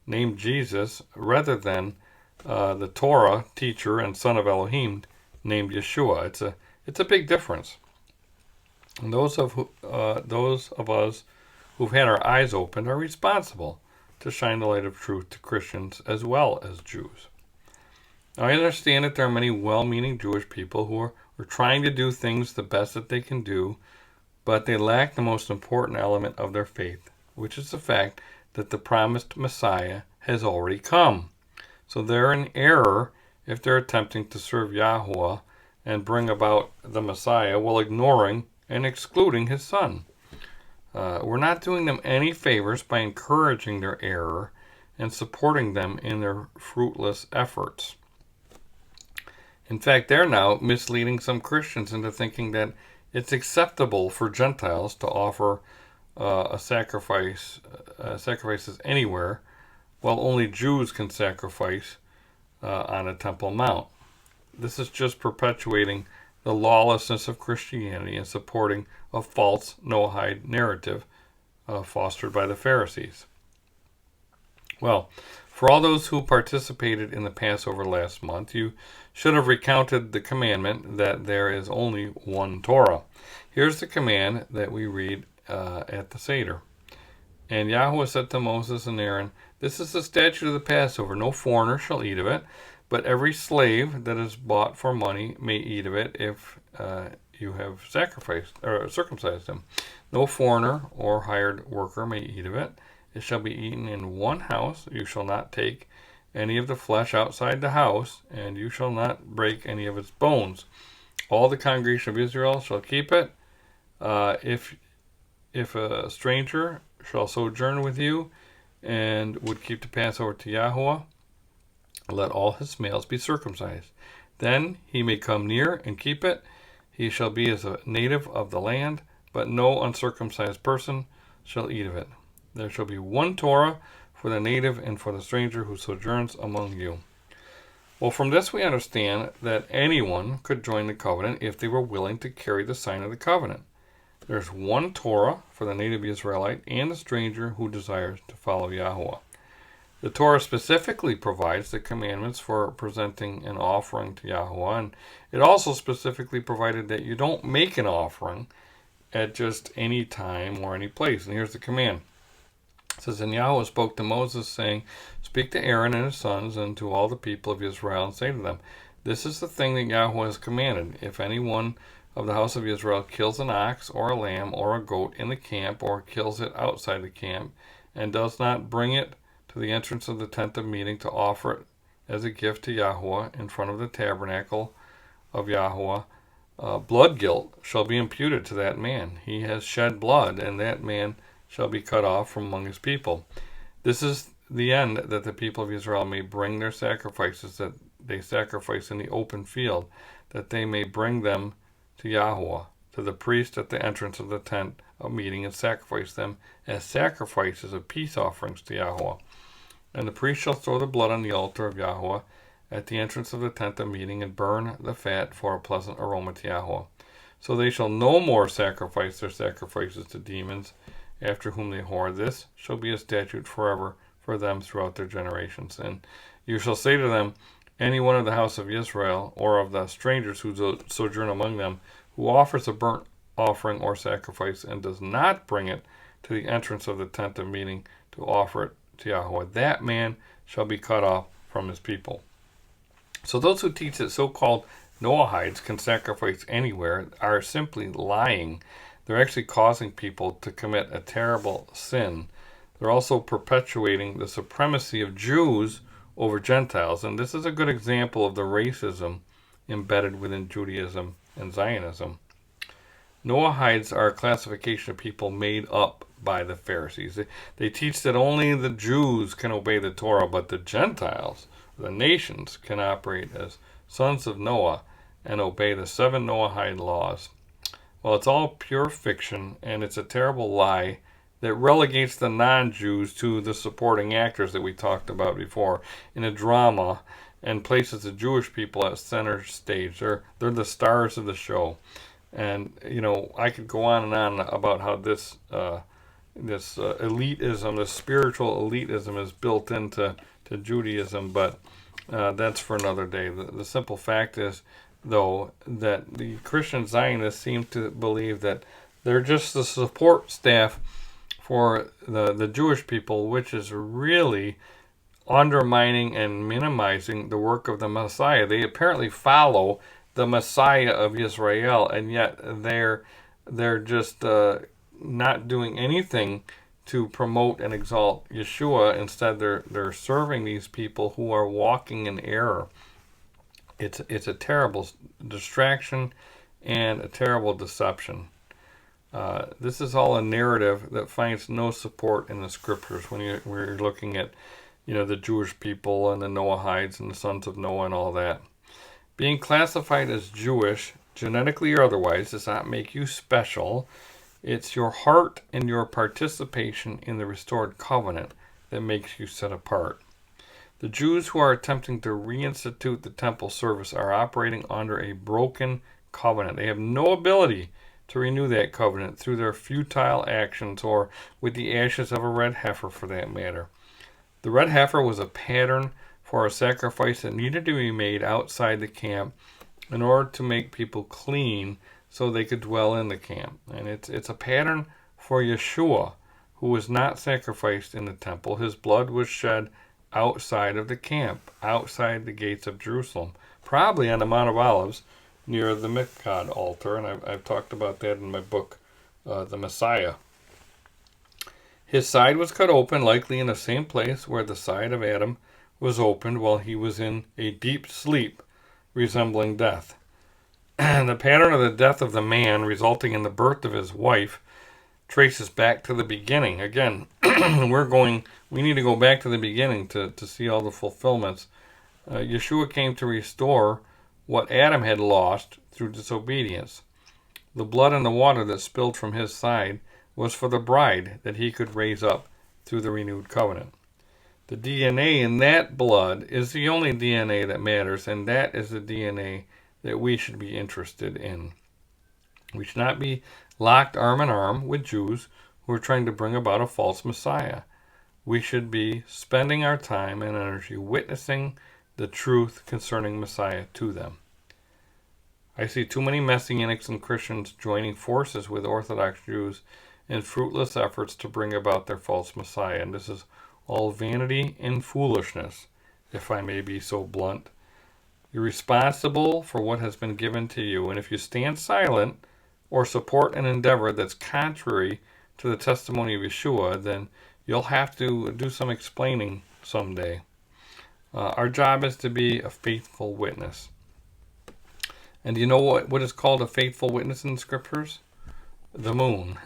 named Jesus rather than the Torah teacher and son of Elohim named Yeshua. It's a big difference. And those of us who've had our eyes opened are responsible to shine the light of truth to Christians as well as Jews. Now, I understand that there are many well-meaning Jewish people who are trying to do things the best that they can do, but they lack the most important element of their faith, which is the fact that the promised Messiah has already come. So they're in error if they're attempting to serve Yahuwah and bring about the Messiah while ignoring and excluding his Son. We're not doing them any favors by encouraging their error and supporting them in their fruitless efforts. In fact, they're now misleading some Christians into thinking that it's acceptable for Gentiles to offer sacrifices anywhere, while only Jews can sacrifice on a Temple Mount. This is just perpetuating the lawlessness of Christianity and supporting a false Noahide narrative fostered by the Pharisees. Well, for all those who participated in the Passover last month, you should have recounted the commandment that there is only one Torah. Here's the command that we read at the Seder. And Yahuwah said to Moses and Aaron, "This is the statute of the Passover. No foreigner shall eat of it, but every slave that is bought for money may eat of it if you have sacrificed or circumcised him. No foreigner or hired worker may eat of it. It shall be eaten in one house. You shall not take any of the flesh outside the house, and you shall not break any of its bones. All the congregation of Israel shall keep it. If a stranger shall sojourn with you and would keep the Passover to Yahuwah, let all his males be circumcised. Then he may come near and keep it. He shall be as a native of the land, but no uncircumcised person shall eat of it. There shall be one Torah for the native and for the stranger who sojourns among you." Well, from this we understand that anyone could join the covenant if they were willing to carry the sign of the covenant. There's one Torah for the native Israelite and the stranger who desires to follow Yahuwah. The Torah specifically provides the commandments for presenting an offering to Yahuwah, and it also specifically provided that you don't make an offering at just any time or any place. And here's the command. It says, "And Yahuwah spoke to Moses, saying, Speak to Aaron and his sons and to all the people of Israel, and say to them, This is the thing that Yahuwah has commanded. If any one of the house of Israel kills an ox or a lamb or a goat in the camp, or kills it outside the camp, and does not bring it to the entrance of the tent of meeting to offer it as a gift to Yahuwah in front of the tabernacle of Yahuwah, blood guilt shall be imputed to that man. He has shed blood, and that man shall be cut off from among his people. This is the end, that the people of Israel may bring their sacrifices that they sacrifice in the open field, that they may bring them to Yahuwah, to the priest at the entrance of the tent of meeting, and sacrifice them as sacrifices of peace offerings to Yahuwah. And the priest shall throw the blood on the altar of Yahuwah at the entrance of the tent of meeting, and burn the fat for a pleasant aroma to Yahuwah. So they shall no more sacrifice their sacrifices to demons, after whom they whore. This shall be a statute forever for them throughout their generations. And you shall say to them, Any one of the house of Israel, or of the strangers who sojourn among them, who offers a burnt offering or sacrifice, and does not bring it to the entrance of the tent of meeting to offer it to Yahuwah, that man shall be cut off from his people." So those who teach that so-called Noahides can sacrifice anywhere are simply lying. They're actually causing people to commit a terrible sin. They're also perpetuating the supremacy of Jews over Gentiles, and this is a good example of the racism embedded within Judaism and Zionism. Noahides are a classification of people made up by the Pharisees. They teach that only the Jews can obey the Torah, but the Gentiles, the nations, can operate as sons of Noah and obey the 7 Noahide laws. Well, it's all pure fiction, and it's a terrible lie that relegates the non-Jews to the supporting actors that we talked about before in a drama, and places the Jewish people at center stage. They're the stars of the show. And, I could go on and on about how this elitism, this spiritual elitism is built into Judaism, but that's for another day. The simple fact is, though, that the Christian Zionists seem to believe that they're just the support staff for the Jewish people, which is really undermining and minimizing the work of the Messiah. They apparently follow the Messiah of Israel, and yet they're just not doing anything to promote and exalt Yeshua. Instead, they're serving these people who are walking in error. It's a terrible distraction and a terrible deception. This is all a narrative that finds no support in the scriptures. When we're looking at the Jewish people and the Noahides and the sons of Noah and all that. Being classified as Jewish, genetically or otherwise, does not make you special. It's your heart and your participation in the restored covenant that makes you set apart. The Jews who are attempting to reinstitute the temple service are operating under a broken covenant. They have no ability to renew that covenant through their futile actions or with the ashes of a red heifer for that matter. The red heifer was a pattern for a sacrifice that needed to be made outside the camp in order to make people clean so they could dwell in the camp. And it's a pattern for Yeshua, who was not sacrificed in the temple. His blood was shed outside of the camp, outside the gates of Jerusalem, probably on the Mount of Olives near the Mikvah altar, and I've talked about that in my book, The Messiah. His side was cut open, likely in the same place where the side of Adam was opened while he was in a deep sleep resembling death. The pattern of the death of the man resulting in the birth of his wife traces back to the beginning. Again, we need to go back to the beginning to see all the fulfillments. Yeshua came to restore what Adam had lost through disobedience. The blood and the water that spilled from his side was for the bride that he could raise up through the renewed covenant. The DNA in that blood is the only DNA that matters, and that is the DNA that we should be interested in. We should not be locked arm in arm with Jews who are trying to bring about a false Messiah. We should be spending our time and energy witnessing the truth concerning Messiah to them. I see too many Messianics and Christians joining forces with Orthodox Jews in fruitless efforts to bring about their false Messiah, and this is all vanity and foolishness, if I may be so blunt. You're responsible for what has been given to you, and if you stand silent or support an endeavor that's contrary to the testimony of Yeshua, then you'll have to do some explaining someday. Our job is to be a faithful witness. And do you know what is called a faithful witness in the scriptures? The moon.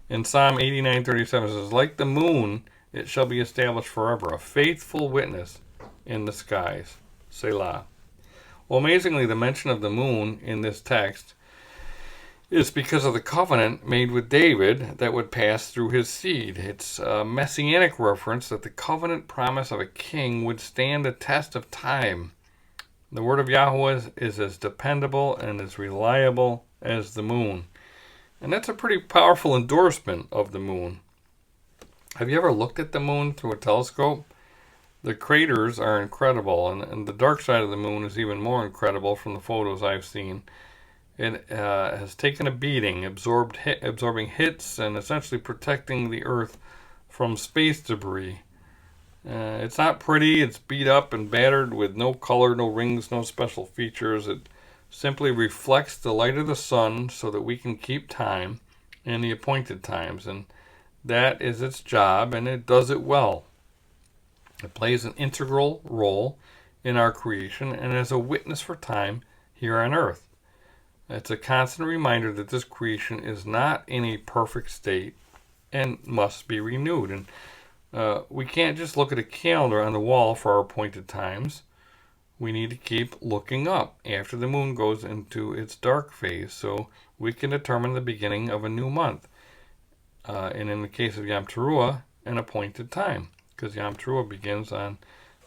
In Psalm 89:37 it says, like the moon, it shall be established forever, a faithful witness in the skies. Selah. Well, amazingly, the mention of the moon in this text is because of the covenant made with David that would pass through his seed. It's a messianic reference that the covenant promise of a king would stand the test of time. The word of Yahuwah is as dependable and as reliable as the moon. And that's a pretty powerful endorsement of the moon. Have you ever looked at the moon through a telescope? The craters are incredible, and the dark side of the moon is even more incredible from the photos I've seen. It has taken a beating, absorbing hits and essentially protecting the Earth from space debris. It's not pretty. It's beat up and battered with no color, no rings, no special features. It simply reflects the light of the sun so that we can keep time in the appointed times. And that is its job, and it does it well. It plays an integral role in our creation and as a witness for time here on earth. It's a constant reminder that this creation is not in a perfect state and must be renewed. And we can't just look at a calendar on the wall for our appointed times. We need to keep looking up after the moon goes into its dark phase so we can determine the beginning of a new month. And in the case of Yom Teruah, an appointed time, because Yom Teruah begins on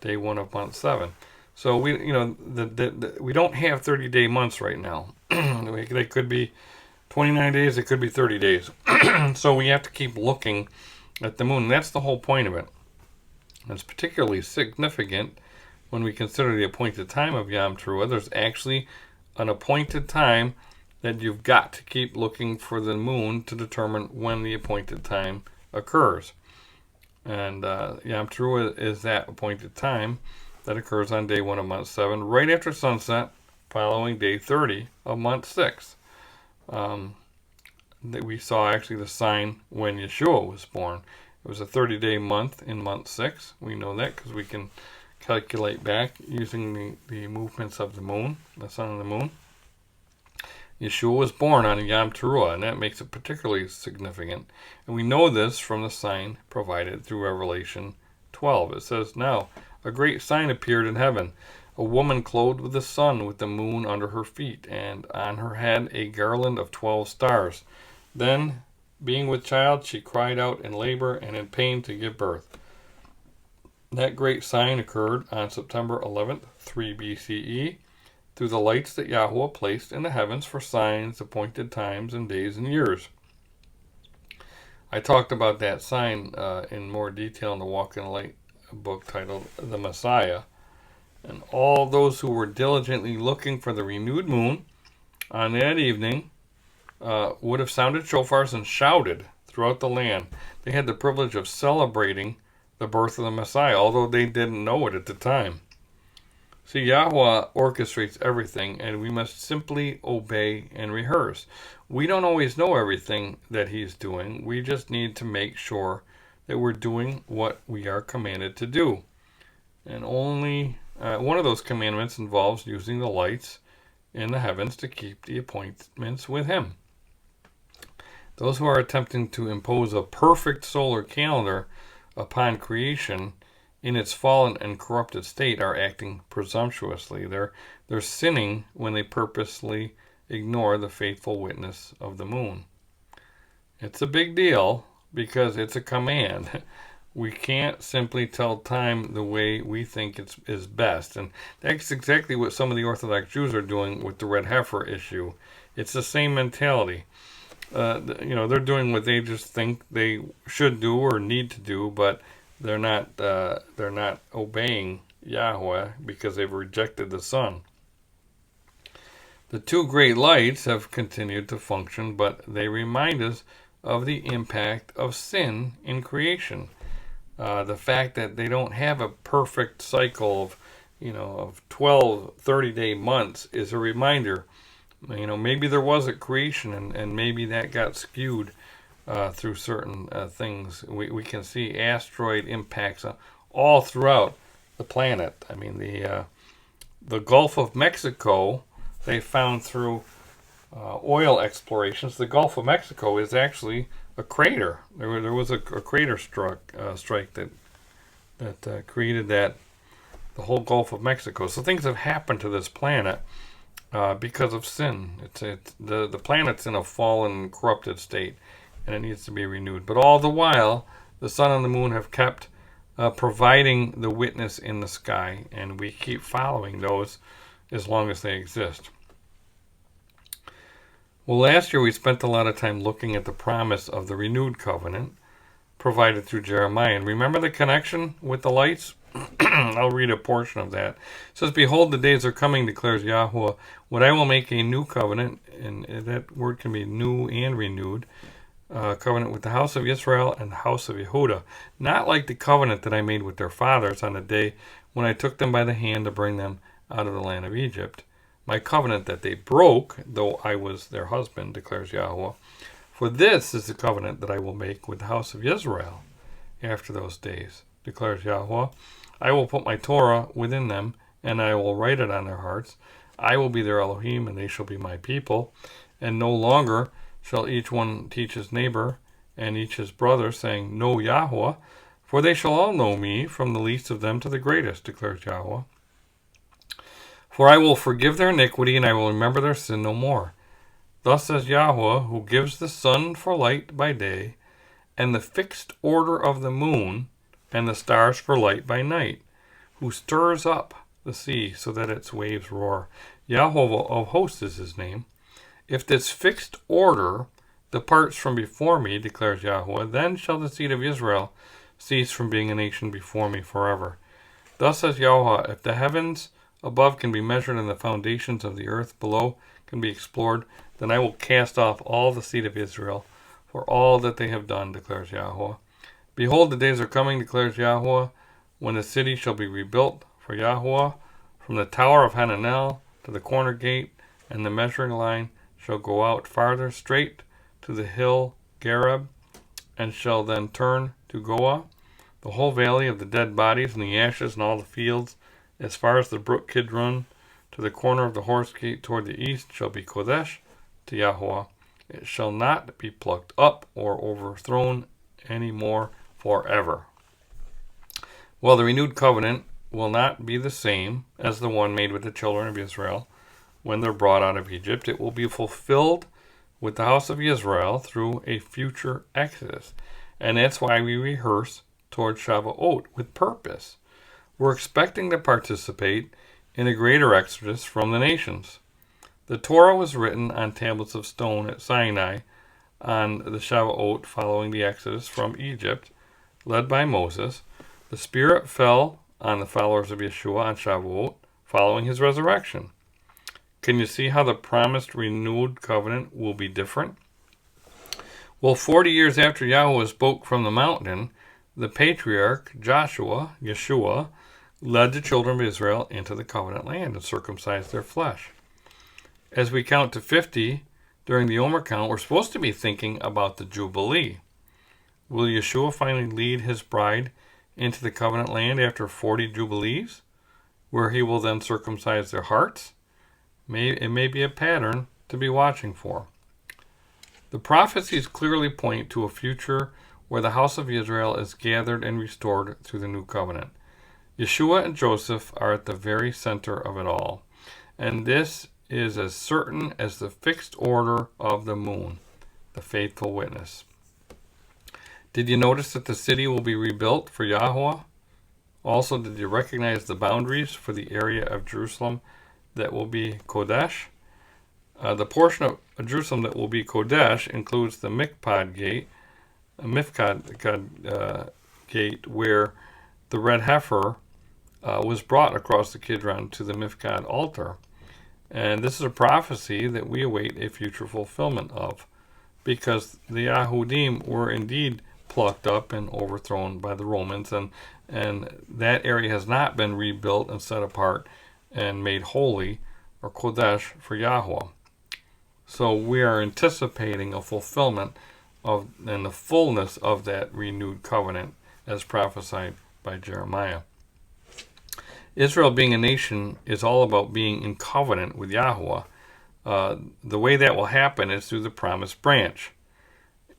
day 1 of month 7. So we don't have 30-day months right now. They could be 29 days, it could be 30 days. So we have to keep looking at the moon. That's the whole point of it. It's particularly significant when we consider the appointed time of Yom Teruah. There's actually an appointed time that you've got to keep looking for the moon to determine when the appointed time occurs. And Yom Teruah is that appointed time that occurs on day 1 of month 7, right after sunset, following day 30 of month 6. That we saw actually the sign when Yeshua was born. It was a 30-day month in month 6. We know that because we can calculate back using the movements of the moon, the sun and the moon. Yeshua was born on Yom Teruah, and that makes it particularly significant. And we know this from the sign provided through Revelation 12. It says, "Now a great sign appeared in heaven, a woman clothed with the sun, with the moon under her feet, and on her head a garland of 12 stars. Then, being with child, she cried out in labor and in pain to give birth." That great sign occurred on September 11th, 3 BCE, through the lights that Yahweh placed in the heavens for signs, appointed times, and days and years. I talked about that sign in more detail in the Walk in Light book titled The Messiah. And all those who were diligently looking for the renewed moon on that evening would have sounded shofars and shouted throughout the land. They had the privilege of celebrating the birth of the Messiah, although they didn't know it at the time. See, Yahweh orchestrates everything, and we must simply obey and rehearse. We don't always know everything that He's doing. We just need to make sure that we're doing what we are commanded to do. And only one of those commandments involves using the lights in the heavens to keep the appointments with Him. Those who are attempting to impose a perfect solar calendar upon creation in its fallen and corrupted state are acting presumptuously. They're sinning when they purposely ignore the faithful witness of the moon. It's a big deal because it's a command. We can't simply tell time the way we think is best. And that's exactly what some of the Orthodox Jews are doing with the red heifer issue. It's the same mentality. They're doing what they just think they should do or need to do, but they're not obeying Yahweh because they've rejected the Son. The two great lights have continued to function, but they remind us of the impact of sin in creation. The fact that they don't have a perfect cycle of 12, 30-day months is a reminder. Maybe there was a creation and maybe that got skewed through certain things. We can see asteroid impacts all throughout the planet. I mean, the Gulf of Mexico, they found through oil explorations, the Gulf of Mexico is actually a crater. There was a crater strike that created the whole Gulf of Mexico. So things have happened to this planet because of sin. The planet's in a fallen, corrupted state, and it needs to be renewed. But all the while, the sun and the moon have kept providing the witness in the sky, and we keep following those as long as they exist. Well, last year we spent a lot of time looking at the promise of the renewed covenant provided through Jeremiah. And remember the connection with the lights? I'll read a portion of that. It says, "Behold, the days are coming, declares Yahuwah, when I will make a new covenant," and that word can be new and renewed, covenant with the house of Israel and the house of Yehudah, not like the covenant that I made with their fathers on the day when I took them by the hand to bring them out of the land of Egypt. My covenant that they broke, though I was their husband, declares Yahuwah. For this is the covenant that I will make with the house of Israel after those days, declares Yahuwah. I will put my Torah within them, and I will write it on their hearts. I will be their Elohim, and they shall be my people. And no longer shall each one teach his neighbor and each his brother, saying, Know Yahuwah, for they shall all know me, from the least of them to the greatest, declares Yahuwah. For I will forgive their iniquity, and I will remember their sin no more. Thus says Yahweh, who gives the sun for light by day, and the fixed order of the moon, and the stars for light by night, who stirs up the sea so that its waves roar. Yahweh of hosts is his name. If this fixed order departs from before me, declares Yahweh, then shall the seed of Israel cease from being a nation before me forever. Thus says Yahweh, if the heavens above can be measured and the foundations of the earth below can be explored, then I will cast off all the seed of Israel for all that they have done, declares Yahweh. Behold, the days are coming, declares Yahweh, when the city shall be rebuilt for Yahweh, from the tower of Hananel to the corner gate, and the measuring line shall go out farther straight to the hill Gareb, and shall then turn to Goah. The whole valley of the dead bodies and the ashes and all the fields, as far as the brook Kidron, to the corner of the horse gate toward the east, shall be Kodesh to Yahweh. It shall not be plucked up or overthrown any more forever. Well, the renewed covenant will not be the same as the one made with the children of Israel when they're brought out of Egypt. It will be fulfilled with the house of Israel through a future exodus. And that's why we rehearse toward Shavuot with purpose. We're expecting to participate in a greater exodus from the nations. The Torah was written on tablets of stone at Sinai on the Shavuot following the exodus from Egypt, led by Moses. The Spirit fell on the followers of Yeshua on Shavuot following his resurrection. Can you see how the promised renewed covenant will be different? Well, 40 years after Yahweh spoke from the mountain, the patriarch Yeshua, led the children of Israel into the covenant land and circumcised their flesh. As we count to 50 during the Omer count, we're supposed to be thinking about the Jubilee. Will Yeshua finally lead his bride into the covenant land after 40 Jubilees, where he will then circumcise their hearts? It may be a pattern to be watching for. The prophecies clearly point to a future where the house of Israel is gathered and restored through the new covenant. Yeshua and Joseph are at the very center of it all, and this is as certain as the fixed order of the moon, the faithful witness. Did you notice that the city will be rebuilt for Yahweh? Also, did you recognize the boundaries for the area of Jerusalem that will be Kodesh? The portion of Jerusalem that will be Kodesh includes the Mikpad gate, where the red heifer was brought across the Kidron to the Mikpad altar. And this is a prophecy that we await a future fulfillment of, because the Yahudim were indeed plucked up and overthrown by the Romans, and that area has not been rebuilt and set apart and made holy or Kodesh for Yahweh. So we are anticipating a fulfillment of and the fullness of that renewed covenant as prophesied by Jeremiah. Israel being a nation is all about being in covenant with Yahweh. The way that will happen is through the promised branch.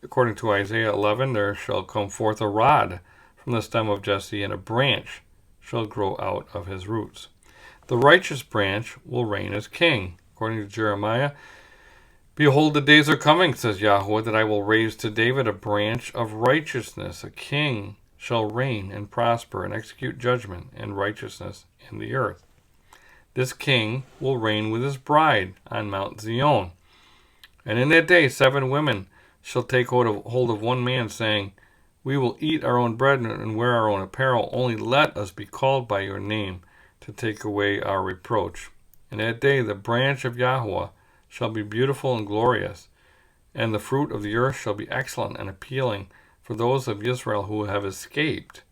According to Isaiah 11, there shall come forth a rod from the stem of Jesse, and a branch shall grow out of his roots. The righteous branch will reign as king. According to Jeremiah, behold, the days are coming, says Yahweh, that I will raise to David a branch of righteousness. A king shall reign and prosper and execute judgment and righteousness in the earth. This king will reign with his bride on Mount Zion. And in that day 7 women shall take hold of one man, saying, we will eat our own bread and wear our own apparel. Only let us be called by your name to take away our reproach. In that day the branch of Yahweh shall be beautiful and glorious, and the fruit of the earth shall be excellent and appealing for those of Israel who have escaped.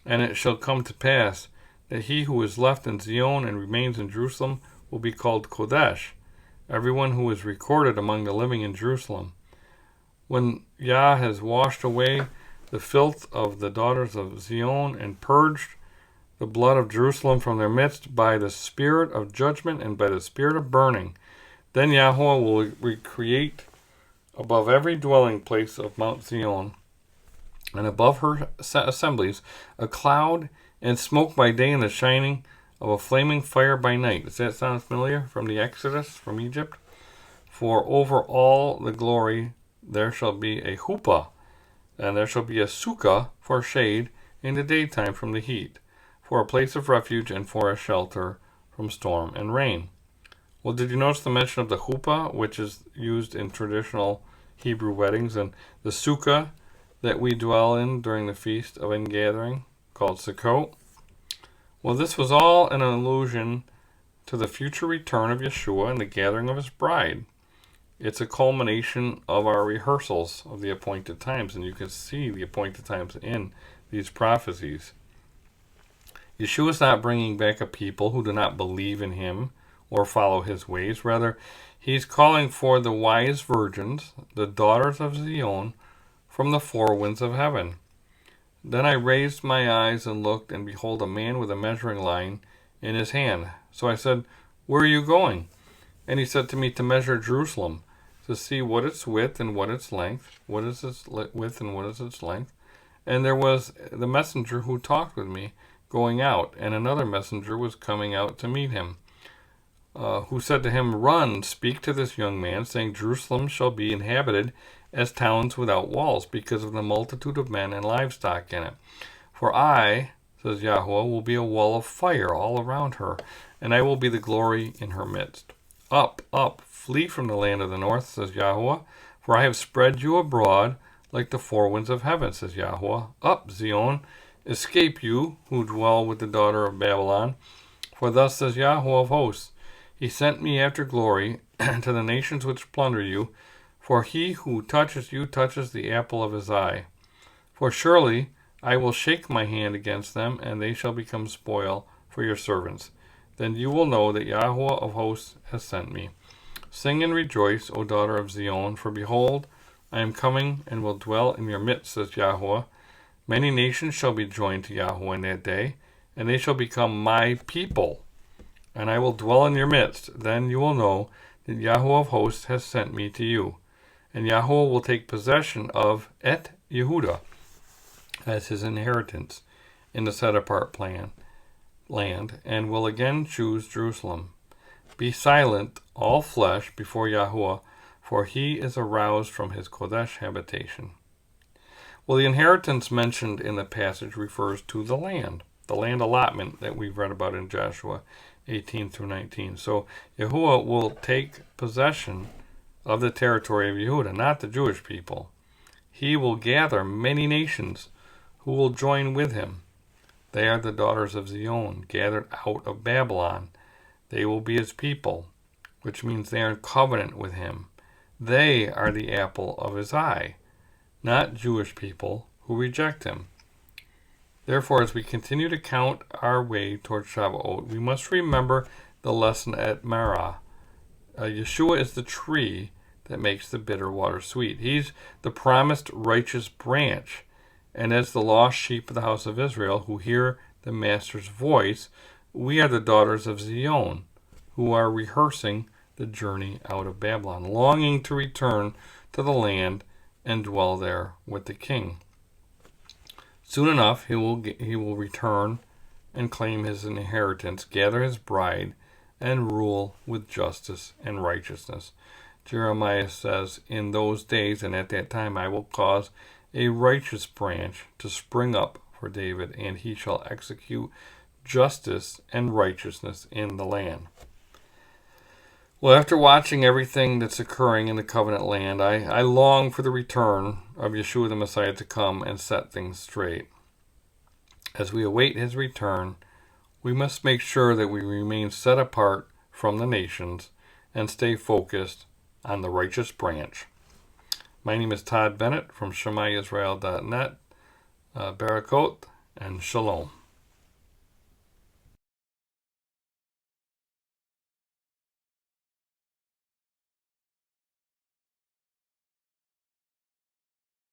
And it shall come to pass that he who is left in Zion and remains in Jerusalem will be called Kodesh, everyone who is recorded among the living in Jerusalem. When Yah has washed away the filth of the daughters of Zion and purged the blood of Jerusalem from their midst by the spirit of judgment and by the spirit of burning, then Yahweh will recreate above every dwelling place of Mount Zion and above her assemblies a cloud and smoke by day and the shining of a flaming fire by night. Does that sound familiar from the Exodus from Egypt? For over all the glory there shall be a huppah, and there shall be a sukkah for shade in the daytime from the heat, for a place of refuge and for a shelter from storm and rain. Well, did you notice the mention of the huppah, which is used in traditional Hebrew weddings, and the sukkah that we dwell in during the Feast of Ingathering, called Sukkot? Well, this was all an allusion to the future return of Yeshua and the gathering of his bride. It's a culmination of our rehearsals of the appointed times, and you can see the appointed times in these prophecies. Yeshua is not bringing back a people who do not believe in him or follow his ways. Rather, he's calling for the wise virgins, the daughters of Zion, from the 4 winds of heaven. Then I raised my eyes and looked, and behold, a man with a measuring line in his hand. So I said, where are you going? And he said to me, to measure Jerusalem, to see what its width and what its length, what is its width and what is its length. And there was the messenger who talked with me going out, and another messenger was coming out to meet him, who said to him, Run, speak to this young man, saying, Jerusalem shall be inhabited as towns without walls, because of the multitude of men and livestock in it. For I, says Yahuwah, will be a wall of fire all around her, and I will be the glory in her midst. Up, up, flee from the land of the north, says Yahuwah, for I have spread you abroad like the four winds of heaven, says Yahuwah. Up, Zion, escape you who dwell with the daughter of Babylon. For thus says Yahuwah of hosts, He sent me after glory to the nations which plunder you, for he who touches you touches the apple of his eye. For surely I will shake my hand against them, and they shall become spoil for your servants. Then you will know that Yahuwah of hosts has sent me. Sing and rejoice, O daughter of Zion, for behold, I am coming and will dwell in your midst, says Yahuwah. Many nations shall be joined to Yahuwah in that day, and they shall become my people, and I will dwell in your midst. Then you will know that Yahuwah of hosts has sent me to you. And Yahuwah will take possession of Et Yehudah as his inheritance in the set-apart land, and will again choose Jerusalem. Be silent, all flesh, before Yahuwah, for he is aroused from his Kodesh habitation. Well, the inheritance mentioned in the passage refers to the land allotment that we've read about in Joshua 18 through 19. So Yahuwah will take possession of the territory of Yehudah, not the Jewish people. He will gather many nations who will join with him. They are the daughters of Zion, gathered out of Babylon. They will be his people, which means they are in covenant with him. They are the apple of his eye, not Jewish people who reject him. Therefore, as we continue to count our way toward Shavuot, we must remember the lesson at Marah. Yeshua is the tree that makes the bitter water sweet. He's the promised righteous branch. And as the lost sheep of the house of Israel who hear the Master's voice, we are the daughters of Zion who are rehearsing the journey out of Babylon, longing to return to the land and dwell there with the king. Soon enough, he will return and claim his inheritance, gather his bride, and rule with justice and righteousness. Jeremiah says, In those days and at that time I will cause a righteous branch to spring up for David, and he shall execute justice and righteousness in the land. Well, after watching everything that's occurring in the covenant land, I long for the return of Yeshua the Messiah to come and set things straight. As we await his return, we must make sure that we remain set apart from the nations and stay focused on the righteous branch. My name is Todd Bennett from ShemaiIsrael.net. Barakot and Shalom.